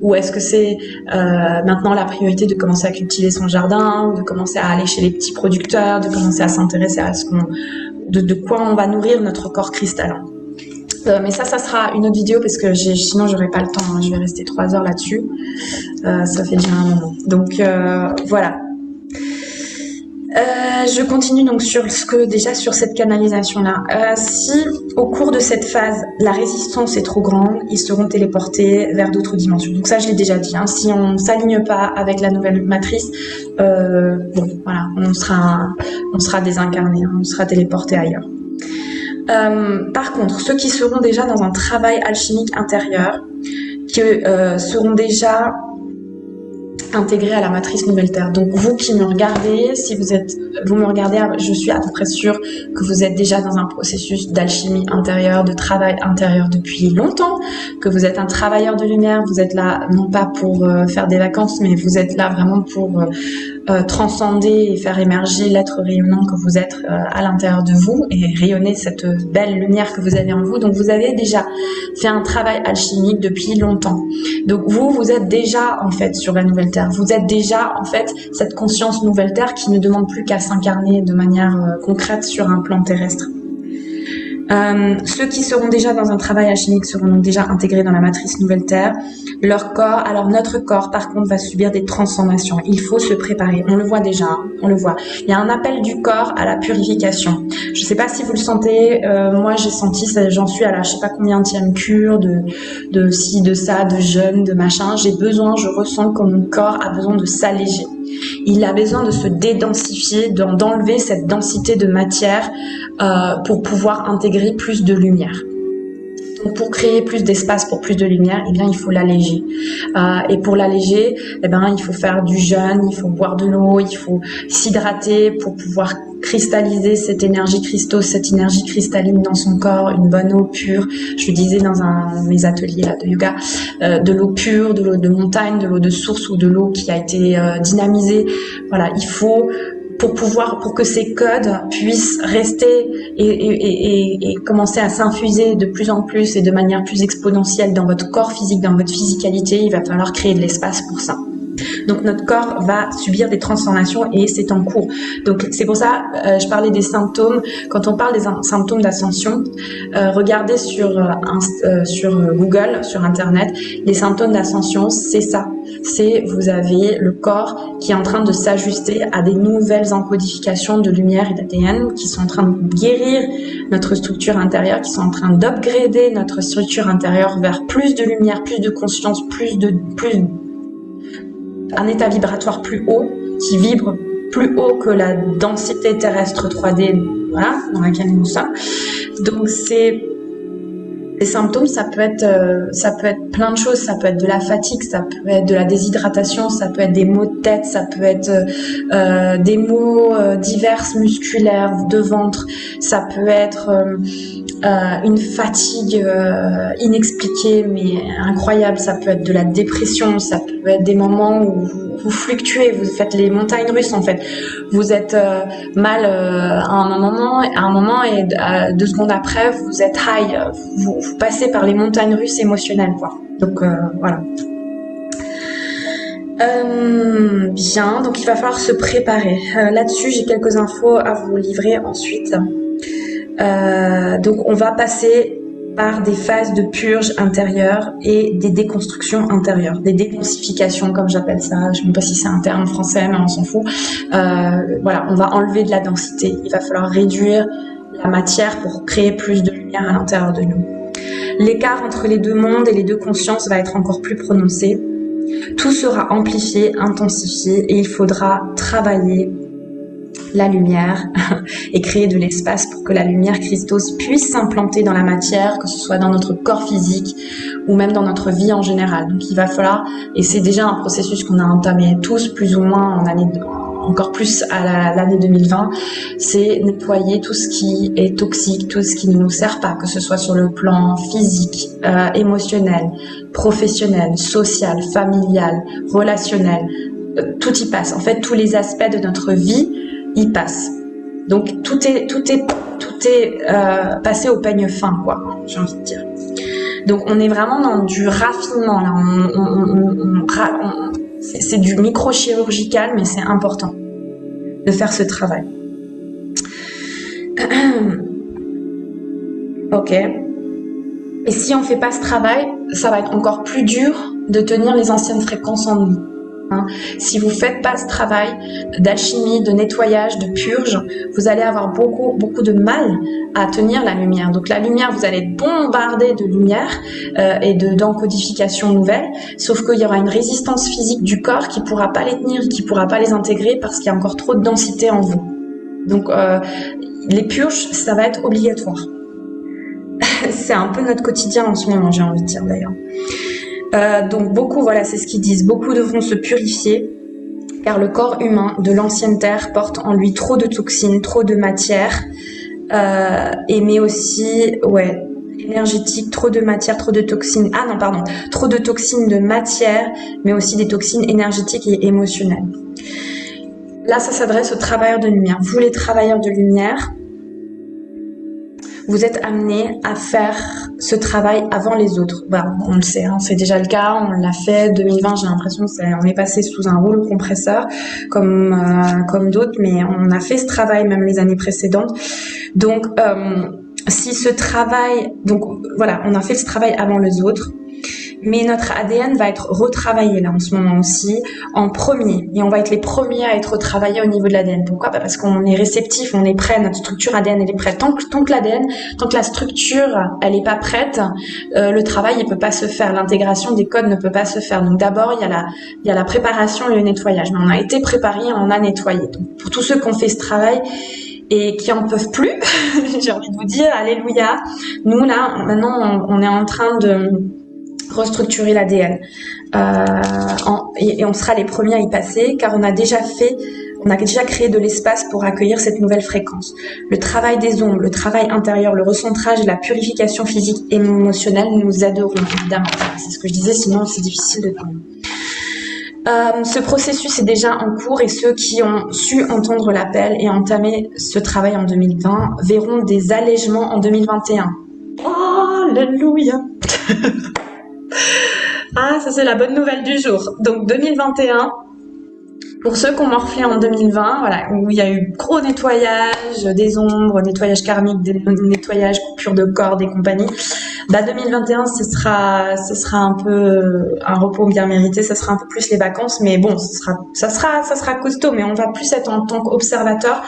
ou est-ce que c'est maintenant la priorité de commencer à cultiver son jardin, ou de commencer à aller chez les petits producteurs, de commencer à s'intéresser à de quoi on va nourrir notre corps cristallin. Mais ça sera une autre vidéo parce que sinon j'aurai pas le temps, hein. Je vais rester 3 heures là-dessus. Ça fait déjà un moment. Donc voilà. Je continue donc sur cette canalisation-là. Si au cours de cette phase, la résistance est trop grande, ils seront téléportés vers d'autres dimensions. Donc ça, je l'ai déjà dit. Hein. Si on s'aligne pas avec la nouvelle matrice, voilà, on sera désincarné, on sera téléporté ailleurs. Par contre, ceux qui seront déjà dans un travail alchimique intérieur, qui seront déjà intégrés à la matrice Nouvelle Terre. Donc vous qui me regardez, vous me regardez, je suis à peu près sûre que vous êtes déjà dans un processus d'alchimie intérieure, de travail intérieur depuis longtemps, que vous êtes un travailleur de lumière, vous êtes là non pas pour faire des vacances, mais vous êtes là vraiment pour transcender et faire émerger l'être rayonnant que vous êtes à l'intérieur de vous et rayonner cette belle lumière que vous avez en vous. Donc vous avez déjà fait un travail alchimique depuis longtemps. Donc vous êtes déjà en fait sur la Nouvelle Terre. Vous êtes déjà en fait cette conscience Nouvelle Terre qui ne demande plus qu'à s'incarner de manière concrète sur un plan terrestre. Ceux qui seront déjà dans un travail alchimique seront donc déjà intégrés dans la matrice Nouvelle Terre. Notre corps par contre va subir des transformations. Il faut se préparer. On le voit déjà, hein, on le voit. Il y a un appel du corps à la purification. Je sais pas si vous le sentez. Moi j'ai senti, j'en suis à la je sais pas combienième cure de ci, de ça, de jeûne, de machin. Je ressens que mon corps a besoin de s'alléger. Il a besoin de se dédensifier, d'enlever cette densité de matière pour pouvoir intégrer plus de lumière. Donc pour créer plus d'espace pour plus de lumière, eh bien il faut l'alléger. Et pour l'alléger, eh bien il faut faire du jeûne, il faut boire de l'eau, il faut s'hydrater pour pouvoir cristalliser cette énergie cette énergie cristalline dans son corps, une bonne eau pure. Je le disais dans mes ateliers là, de yoga, de l'eau pure, de l'eau de montagne, de l'eau de source ou de l'eau qui a été dynamisée. Voilà, il faut pour que ces codes puissent rester et commencer à s'infuser de plus en plus et de manière plus exponentielle dans votre corps physique, dans votre physicalité, il va falloir créer de l'espace pour ça. Donc notre corps va subir des transformations et c'est en cours. Donc c'est pour ça je parlais des symptômes. Quand on parle des symptômes d'ascension, regardez sur Google, sur Internet, les symptômes d'ascension, c'est ça. Vous avez le corps qui est en train de s'ajuster à des nouvelles encodifications de lumière et d'ADN qui sont en train de guérir notre structure intérieure, qui sont en train d'upgrader notre structure intérieure vers plus de lumière, plus de conscience, un état vibratoire plus haut qui vibre plus haut que la densité terrestre 3D, voilà, dans laquelle nous sommes. Donc les symptômes, ça peut être plein de choses. Ça peut être de la fatigue, ça peut être de la déshydratation, ça peut être des maux de tête, ça peut être des maux divers musculaires de ventre, ça peut être une fatigue inexpliquée mais incroyable, ça peut être de la dépression, ça peut être des moments où vous fluctuez, vous faites les montagnes russes en fait. Vous êtes mal à un moment et 2 secondes après vous êtes high, vous passez par les montagnes russes émotionnelles quoi. Donc voilà. Bien, donc il va falloir se préparer. Là-dessus, j'ai quelques infos à vous livrer ensuite. Donc on va passer par des phases de purge intérieure et des déconstructions intérieures, des dédensifications comme j'appelle ça. Je ne sais pas si c'est un terme français, mais on s'en fout. Voilà, on va enlever de la densité. Il va falloir réduire la matière pour créer plus de lumière à l'intérieur de nous. L'écart entre les 2 mondes et les 2 consciences va être encore plus prononcé. Tout sera amplifié, intensifié et il faudra travailler la lumière et créer de l'espace pour que la lumière Christos puisse s'implanter dans la matière, que ce soit dans notre corps physique ou même dans notre vie en général. Donc il va falloir, et c'est déjà un processus qu'on a entamé tous plus ou moins encore plus à l'année 2020, c'est nettoyer tout ce qui est toxique, tout ce qui ne nous sert pas, que ce soit sur le plan physique, émotionnel, professionnel, social, familial, relationnel, tout y passe. En fait, tous les aspects de notre vie y passent. Donc tout est passé au peigne fin, quoi, j'ai envie de dire. Donc on est vraiment dans du raffinement là. C'est du microchirurgical, mais c'est important de faire ce travail. Ok. Et si on fait pas ce travail, ça va être encore plus dur de tenir les anciennes fréquences en nous. Si vous faites pas ce travail d'alchimie, de nettoyage, de purge, vous allez avoir beaucoup de mal à tenir la lumière. Donc la lumière, vous allez être bombardé de lumière et d'encodification nouvelle, sauf qu'il y aura une résistance physique du corps qui pourra pas les tenir, qui pourra pas les intégrer parce qu'il y a encore trop de densité en vous. Donc les purges, ça va être obligatoire. C'est un peu notre quotidien en ce moment, j'ai envie de dire d'ailleurs. Donc beaucoup, voilà, c'est ce qu'ils disent, beaucoup devront se purifier car le corps humain de l'ancienne terre porte en lui trop de toxines, trop de matière, mais aussi, énergétique, trop de matière, trop de toxines, trop de toxines de matière, mais aussi des toxines énergétiques et émotionnelles. Là, ça s'adresse aux travailleurs de lumière. Vous, les travailleurs de lumière, vous êtes amenés à faire ce travail avant les autres. On le sait, c'est déjà le cas, on l'a fait. 2020, j'ai l'impression qu'on est passé sous un rouleau compresseur, comme d'autres, mais on a fait ce travail même les années précédentes. Donc, si ce travail, on a fait ce travail avant les autres. Mais notre ADN va être retravaillé là en ce moment aussi, en premier. Et on va être les premiers à être retravaillés au niveau de l'ADN. Pourquoi ? Parce qu'on est réceptif, on est prêt, notre structure ADN elle est prête. Tant que la structure elle est pas prête, le travail il peut pas se faire, l'intégration des codes ne peut pas se faire. Donc d'abord il y a la préparation et le nettoyage. Mais on a été préparé, on a nettoyé. Donc pour tous ceux qui ont fait ce travail et qui en peuvent plus, j'ai envie de vous dire, alléluia. Nous là, maintenant on est en train de restructurer l'ADN et on sera les premiers à y passer car on a déjà créé de l'espace pour accueillir cette nouvelle fréquence. Le travail des ombres, le travail intérieur, le recentrage et la purification physique et émotionnelle nous aideront évidemment. C'est ce que je disais, sinon c'est difficile de tenir. Ce processus est déjà en cours et ceux qui ont su entendre l'appel et entamer ce travail en 2020 verront des allègements en 2021. Alléluia. Ah, ça c'est la bonne nouvelle du jour. Donc 2021, pour ceux qui ont morflé en 2020, voilà, où il y a eu gros nettoyage des ombres, nettoyage karmique, nettoyage coupure de cordes et compagnie, 2021 ce sera un peu un repos bien mérité, ça sera un peu plus les vacances, mais bon, ça sera costaud, mais on va plus être en tant qu'observateur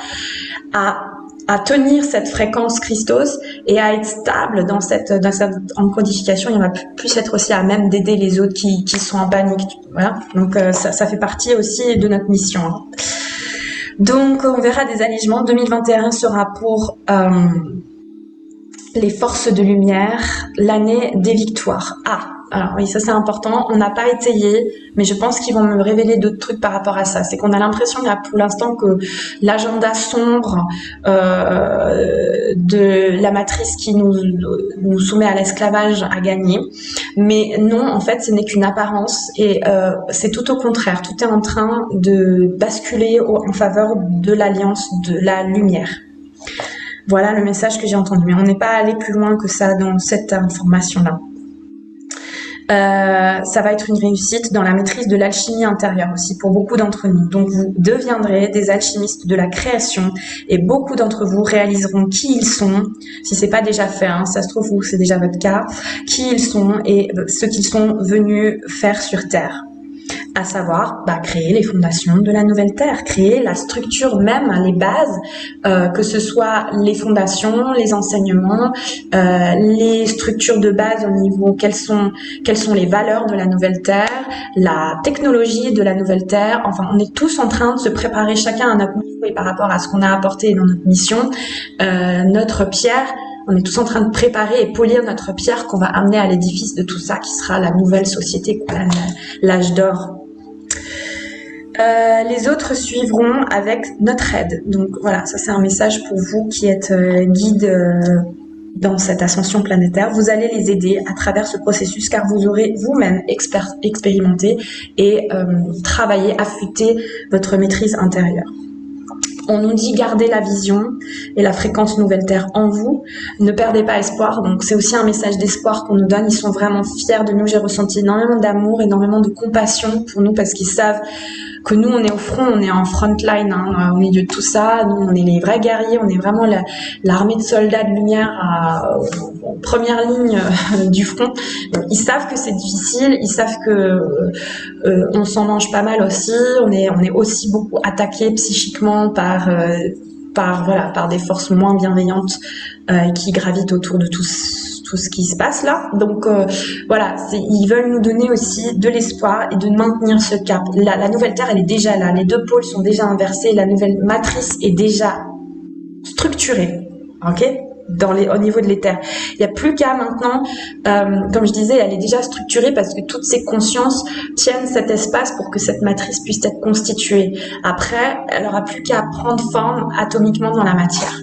à à tenir cette fréquence Christos et à être stable dans cette encodification. Il va plus être aussi à même d'aider les autres qui sont en panique. Voilà. Donc ça fait partie aussi de notre mission. Donc on verra des allégements. 2021 sera pour les forces de lumière, l'année des victoires. Alors oui, ça c'est important. On n'a pas étayé, mais je pense qu'ils vont me révéler d'autres trucs par rapport à ça. C'est qu'on a l'impression là pour l'instant que l'agenda sombre de la matrice qui nous soumet à l'esclavage a gagné. Mais non, en fait, ce n'est qu'une apparence et c'est tout au contraire. Tout est en train de basculer en faveur de l'alliance de la lumière. Voilà le message que j'ai entendu. Mais on n'est pas allé plus loin que ça dans cette information-là. Ça va être une réussite dans la maîtrise de l'alchimie intérieure aussi pour beaucoup d'entre nous. Donc vous deviendrez des alchimistes de la création et beaucoup d'entre vous réaliseront qui ils sont, si c'est pas déjà fait, hein, ça se trouve vous c'est déjà votre cas, qui ils sont et ce qu'ils sont venus faire sur Terre. À savoir créer les fondations de la nouvelle Terre, créer la structure même, les bases, que ce soit les fondations, les enseignements, les structures de base au niveau quelles sont les valeurs de la nouvelle Terre, la technologie de la nouvelle Terre. Enfin, on est tous en train de se préparer chacun à notre niveau et par rapport à ce qu'on a apporté dans notre mission, notre pierre. On est tous en train de préparer et polir notre pierre qu'on va amener à l'édifice de tout ça qui sera la nouvelle société, l'âge d'or. Les autres suivront avec notre aide. Donc voilà, ça c'est un message pour vous qui êtes guide dans cette ascension planétaire. Vous allez les aider à travers ce processus car vous aurez vous-même expérimenté et travaillé, affûté votre maîtrise intérieure. On nous dit gardez la vision et la fréquence nouvelle Terre en vous. Ne perdez pas espoir. Donc c'est aussi un message d'espoir qu'on nous donne. Ils sont vraiment fiers de nous. J'ai ressenti énormément d'amour, énormément de compassion pour nous parce qu'ils savent que nous on est au front, on est en front line, hein, au milieu de tout ça. Nous on est les vrais guerriers, on est vraiment l'armée de soldats de lumière en première ligne du front. Donc, ils savent que c'est difficile, ils savent que on s'en mange pas mal aussi. On est aussi beaucoup attaqué psychiquement par des forces moins bienveillantes qui gravitent autour de tout ce qui se passe là. Donc voilà, ils veulent nous donner aussi de l'espoir et de maintenir ce cap. La nouvelle Terre, elle est déjà là. Les deux pôles sont déjà inversés. La nouvelle matrice est déjà structurée. Ok ? Au niveau de l'éther. Il n'y a plus qu'à maintenant, comme je disais, elle est déjà structurée parce que toutes ces consciences tiennent cet espace pour que cette matrice puisse être constituée. Après, elle n'aura plus qu'à prendre forme atomiquement dans la matière.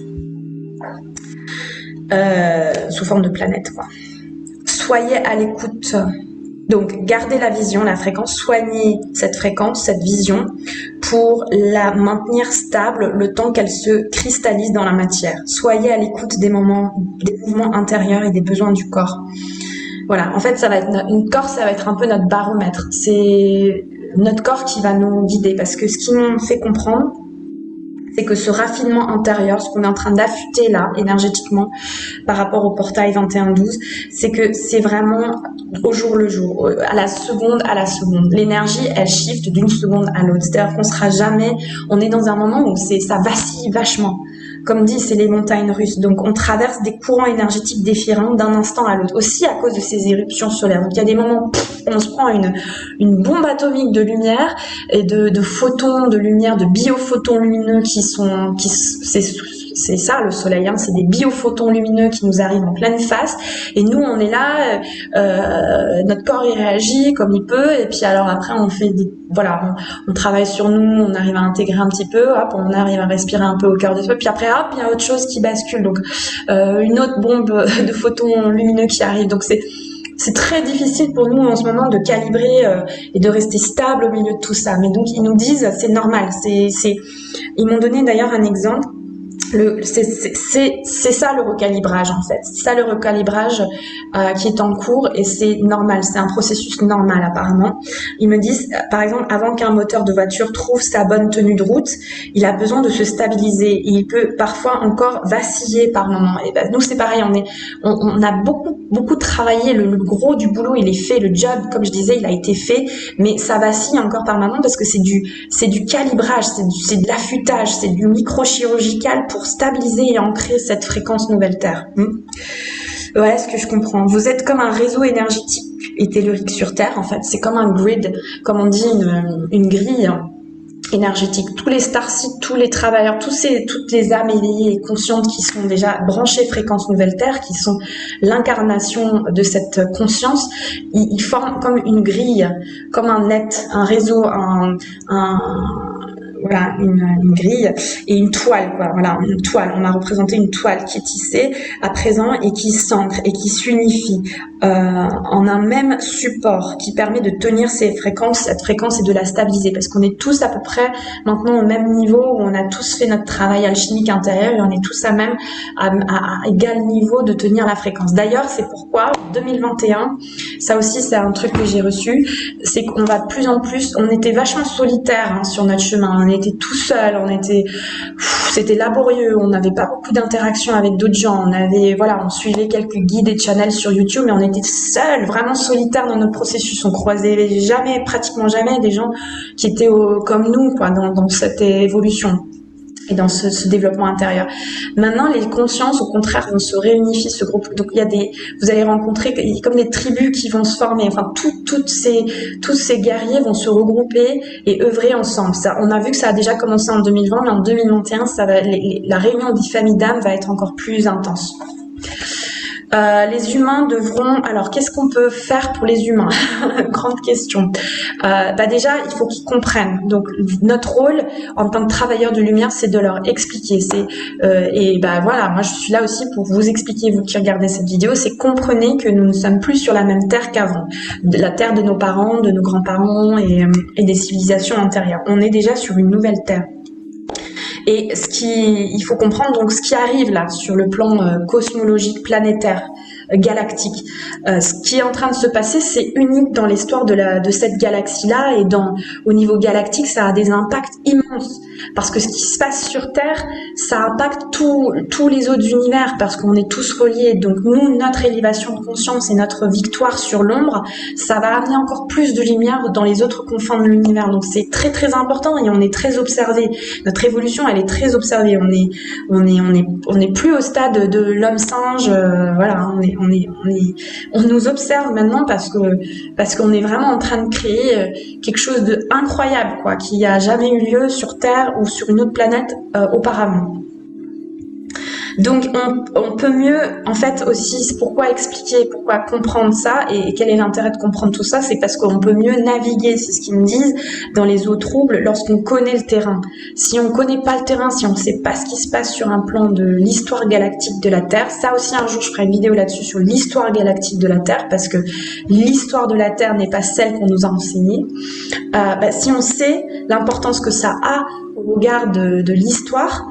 Sous forme de planète, quoi. Soyez à l'écoute. Donc, gardez la vision, la fréquence, soignez cette fréquence, cette vision, pour la maintenir stable le temps qu'elle se cristallise dans la matière. Soyez à l'écoute des mouvements intérieurs et des besoins du corps. Voilà, en fait, ça va être un peu notre baromètre. C'est notre corps qui va nous guider, parce que ce qui nous fait comprendre, c'est que ce raffinement intérieur, ce qu'on est en train d'affûter là, énergétiquement, par rapport au portail 21-12, c'est que c'est vraiment au jour le jour, à la seconde. L'énergie, elle shift d'une seconde à l'autre. C'est-à-dire qu'on sera jamais, on est dans un moment où ça vacille vachement. Comme dit, c'est les montagnes russes. Donc, on traverse des courants énergétiques différents d'un instant à l'autre. Aussi à cause de ces éruptions solaires. Donc, il y a des moments où on se prend une bombe atomique de lumière et de photons de lumière, de biophotons lumineux c'est ça le soleil, hein, c'est des biophotons lumineux qui nous arrivent en pleine face. Et nous, on est là, notre corps il réagit comme il peut. Et puis alors après, on travaille sur nous, on arrive à intégrer un petit peu, hop, on arrive à respirer un peu au cœur des feux. Puis après, hop, il y a autre chose qui bascule. Donc une autre bombe de photons lumineux qui arrive. Donc c'est très difficile pour nous en ce moment de calibrer et de rester stable au milieu de tout ça. Mais donc ils nous disent c'est normal. Ils m'ont donné d'ailleurs un exemple. C'est ça le recalibrage en fait. C'est ça le recalibrage qui est en cours et c'est normal. C'est un processus normal apparemment. Ils me disent par exemple avant qu'un moteur de voiture trouve sa bonne tenue de route, il a besoin de se stabiliser. Il peut parfois encore vaciller par moment. Et ben nous c'est pareil. On a beaucoup travaillé. Le gros du boulot il est fait. Le job comme je disais il a été fait. Mais ça vacille encore par moment parce que c'est du calibrage, c'est de l'affûtage, c'est du microchirurgical pour stabiliser et ancrer cette fréquence nouvelle Terre. Voilà ce que je comprends. Vous êtes comme un réseau énergétique et tellurique sur Terre, en fait. C'est comme un grid, comme on dit, une grille énergétique. Tous les starseeds, tous les travailleurs, toutes les âmes éveillées et conscientes qui sont déjà branchées fréquence nouvelle Terre, qui sont l'incarnation de cette conscience, ils forment comme une grille, comme un net, un réseau, voilà, une grille et une toile, quoi. Voilà, une toile. On a représenté une toile qui est tissée à présent et qui s'ancre et qui s'unifie en un même support qui permet de tenir ces fréquences, cette fréquence et de la stabiliser parce qu'on est tous à peu près maintenant au même niveau où on a tous fait notre travail alchimique intérieur et on est tous à égal niveau de tenir la fréquence. D'ailleurs, c'est pourquoi en 2021, ça aussi c'est un truc que j'ai reçu, c'est qu'on va de plus en plus, on était vachement solitaire sur notre chemin, on était tout seul, c'était laborieux, on n'avait pas beaucoup d'interactions avec d'autres gens, on suivait quelques guides et channels sur YouTube, mais on était seuls, vraiment solitaires dans notre processus, on croisait pratiquement jamais des gens qui étaient comme nous, quoi, dans cette évolution et dans ce développement intérieur. Maintenant, les consciences, au contraire, vont se réunifier, ce groupe. Donc, vous allez rencontrer comme des tribus qui vont se former. Enfin, tous ces guerriers vont se regrouper et œuvrer ensemble. Ça, on a vu que ça a déjà commencé en 2020, mais en 2021, la réunion des familles d'âmes va être encore plus intense. Les humains devront... Alors, qu'est-ce qu'on peut faire pour les humains? Grande question. Déjà, il faut qu'ils comprennent. Donc, notre rôle en tant que travailleur de lumière, c'est de leur expliquer. Voilà, moi, je suis là aussi pour vous expliquer, vous qui regardez cette vidéo, c'est comprenez que nous ne sommes plus sur la même terre qu'avant. La terre de nos parents, de nos grands-parents et des civilisations antérieures. On est déjà sur une nouvelle terre. Et il faut comprendre donc ce qui arrive là sur le plan cosmologique, planétaire, galactique. Ce qui est en train de se passer, c'est unique dans l'histoire de cette galaxie-là et au niveau galactique, ça a des impacts immenses. Parce que ce qui se passe sur Terre, ça impacte tous les autres univers parce qu'on est tous reliés. Donc nous, notre élévation de conscience et notre victoire sur l'ombre, ça va amener encore plus de lumière dans les autres confins de l'univers. Donc c'est très très important et on est très observé. Notre évolution, elle est très observée. On est plus au stade de l'homme singe. Voilà, on nous observe maintenant parce qu'on est vraiment en train de créer quelque chose d'incroyable, quoi, qui a jamais eu lieu sur Terre ou sur une autre planète auparavant. Donc on peut mieux, en fait aussi, pourquoi expliquer, pourquoi comprendre ça et quel est l'intérêt de comprendre tout ça, c'est parce qu'on peut mieux naviguer, c'est ce qu'ils me disent, dans les eaux troubles lorsqu'on connaît le terrain. Si on connaît pas le terrain, si on sait pas ce qui se passe sur un plan de l'histoire galactique de la Terre, ça aussi un jour je ferai une vidéo là-dessus sur l'histoire galactique de la Terre parce que l'histoire de la Terre n'est pas celle qu'on nous a enseignée. Si on sait l'importance que ça a au regard de l'histoire,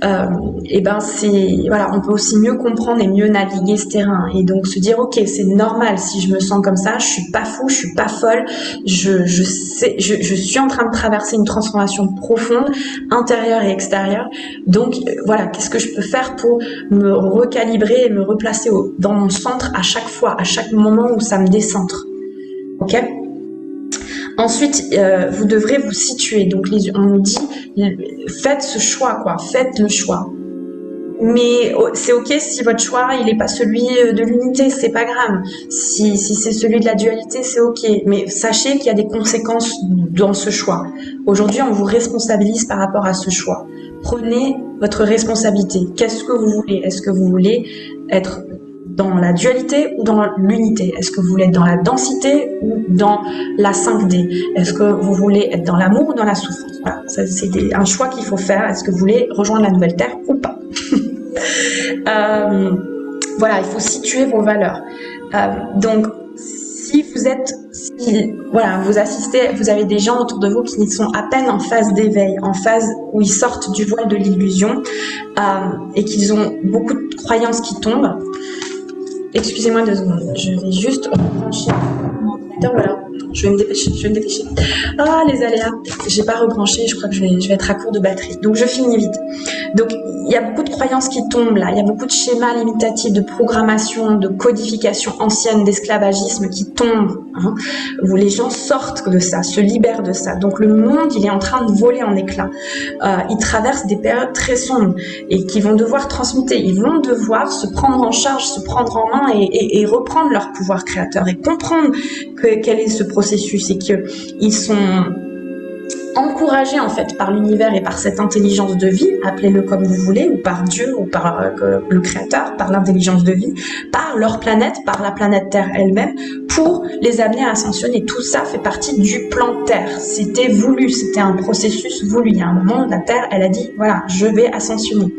on peut aussi mieux comprendre et mieux naviguer ce terrain et donc se dire ok, c'est normal si je me sens comme ça, je suis pas fou, je suis pas folle, je suis en train de traverser une transformation profonde, intérieure et extérieure. Donc voilà, qu'est-ce que je peux faire pour me recalibrer et me replacer dans mon centre à chaque fois, à chaque moment où ça me décentre. Ok? Ensuite, vous devrez vous situer. Donc, on nous dit, faites ce choix, quoi. Faites le choix. Mais c'est ok si votre choix, il n'est pas celui de l'unité, c'est pas grave. Si c'est celui de la dualité, c'est ok. Mais sachez qu'il y a des conséquences dans ce choix. Aujourd'hui, on vous responsabilise par rapport à ce choix. Prenez votre responsabilité. Qu'est-ce que vous voulez? Est-ce que vous voulez être dans la dualité ou dans l'unité? Est-ce que vous voulez être dans la densité ou dans la 5D? Est-ce que vous voulez être dans l'amour ou dans la souffrance? Voilà, ça, c'est un choix qu'il faut faire. Est-ce que vous voulez rejoindre la nouvelle Terre ou pas? Voilà, il faut situer vos valeurs. Donc, si vous assistez, vous avez des gens autour de vous qui sont à peine en phase d'éveil, en phase où ils sortent du voile de l'illusion et qu'ils ont beaucoup de croyances qui tombent. Excusez-moi 2 secondes, je vais juste rebrancher mon ordinateur, voilà. je vais me dépêcher. Ah, les aléas. J'ai pas rebranché, je crois que je vais être à court de batterie. Donc je finis vite. Donc il y a beaucoup de croyances qui tombent là, il y a beaucoup de schémas limitatifs, de programmation, de codification ancienne, d'esclavagisme qui tombent, hein, où les gens sortent de ça, se libèrent de ça. Donc le monde, il est en train de voler en éclats. Ils traversent des périodes très sombres et qui vont devoir transmuter. Ils vont devoir se prendre en charge, se prendre en main et reprendre leur pouvoir créateur et comprendre quel est ce processus et qu'ils sont encouragés en fait par l'univers et par cette intelligence de vie, appelez-le comme vous voulez, ou par Dieu, ou par le Créateur, par l'intelligence de vie, par leur planète, par la planète Terre elle-même, pour les amener à ascensionner. Tout ça fait partie du plan Terre. C'était voulu, c'était un processus voulu. Il y a un moment, la Terre, elle a dit, voilà, je vais ascensionner.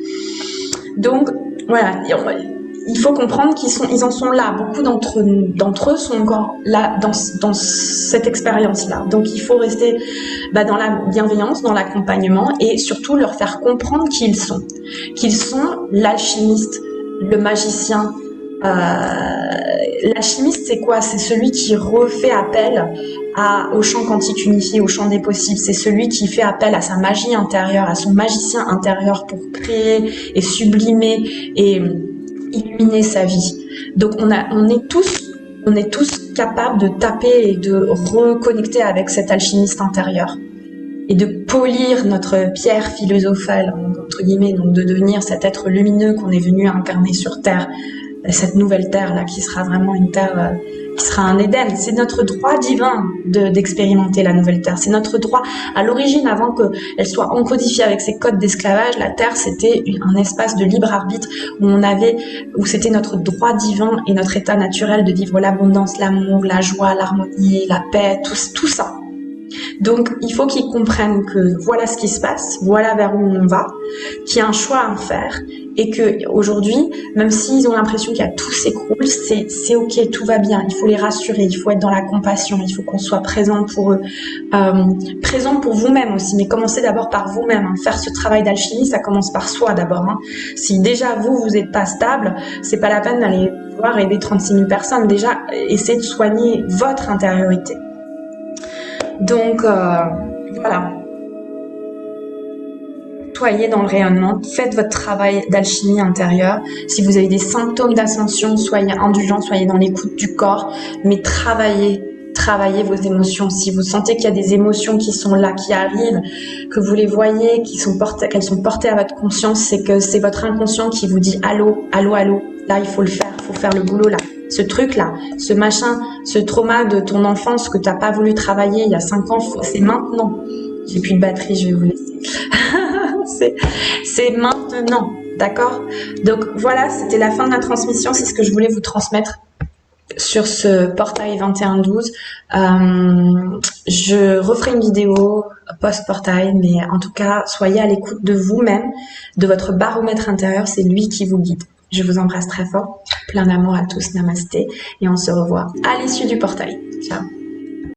Donc, voilà, il faut comprendre ils en sont là. Beaucoup d'entre eux sont encore là dans cette expérience-là. Donc il faut rester dans la bienveillance, dans l'accompagnement et surtout leur faire comprendre qui ils sont. Qu'ils sont l'alchimiste, le magicien. L'alchimiste, c'est quoi? C'est celui qui refait appel au champ quantique unifié, au champ des possibles. C'est celui qui fait appel à sa magie intérieure, à son magicien intérieur pour créer et sublimer et illuminer sa vie. Donc on est tous capables de taper et de reconnecter avec cet alchimiste intérieur et de polir notre pierre philosophale, entre guillemets, donc de devenir cet être lumineux qu'on est venu incarner sur Terre, cette nouvelle Terre là qui sera vraiment une Terre qui sera un Éden. C'est notre droit divin d'expérimenter la nouvelle Terre. C'est notre droit. À l'origine, avant qu'elle soit encodifiée avec ses codes d'esclavage, la Terre, c'était un espace de libre arbitre où c'était notre droit divin et notre état naturel de vivre l'abondance, l'amour, la joie, l'harmonie, la paix, tout ça. Donc, il faut qu'ils comprennent que voilà ce qui se passe, voilà vers où on va, qu'il y a un choix à faire et que aujourd'hui, même s'ils ont l'impression qu'il y a tout s'écroule, c'est ok, tout va bien. Il faut les rassurer, il faut être dans la compassion, il faut qu'on soit présent pour eux, présent pour vous-même aussi. Mais commencez d'abord par vous-même. Hein. Faire ce travail d'alchimie, ça commence par soi d'abord. Hein. Si déjà vous n'êtes pas stable, c'est pas la peine d'aller voir aider 36 000 personnes. Déjà, essayez de soigner votre intériorité. Donc, voilà. Soyez dans le rayonnement, faites votre travail d'alchimie intérieure. Si vous avez des symptômes d'ascension, soyez indulgents, soyez dans l'écoute du corps, mais travaillez vos émotions. Si vous sentez qu'il y a des émotions qui sont là, qui arrivent, que vous les voyez, qu'elles sont portées à votre conscience, c'est que c'est votre inconscient qui vous dit allô, allô, allô. Là, il faut le faire, il faut faire le boulot là. Ce truc-là, ce machin, ce trauma de ton enfance que t'as pas voulu travailler il y a 5 ans, c'est maintenant. J'ai plus de batterie, je vais vous laisser. c'est maintenant, d'accord? Donc voilà, c'était la fin de la transmission, c'est ce que je voulais vous transmettre sur ce portail 2112. Je referai une vidéo post-portail, mais en tout cas, soyez à l'écoute de vous-même, de votre baromètre intérieur, c'est lui qui vous guide. Je vous embrasse très fort, plein d'amour à tous, namasté, et on se revoit à l'issue du portail. Ciao.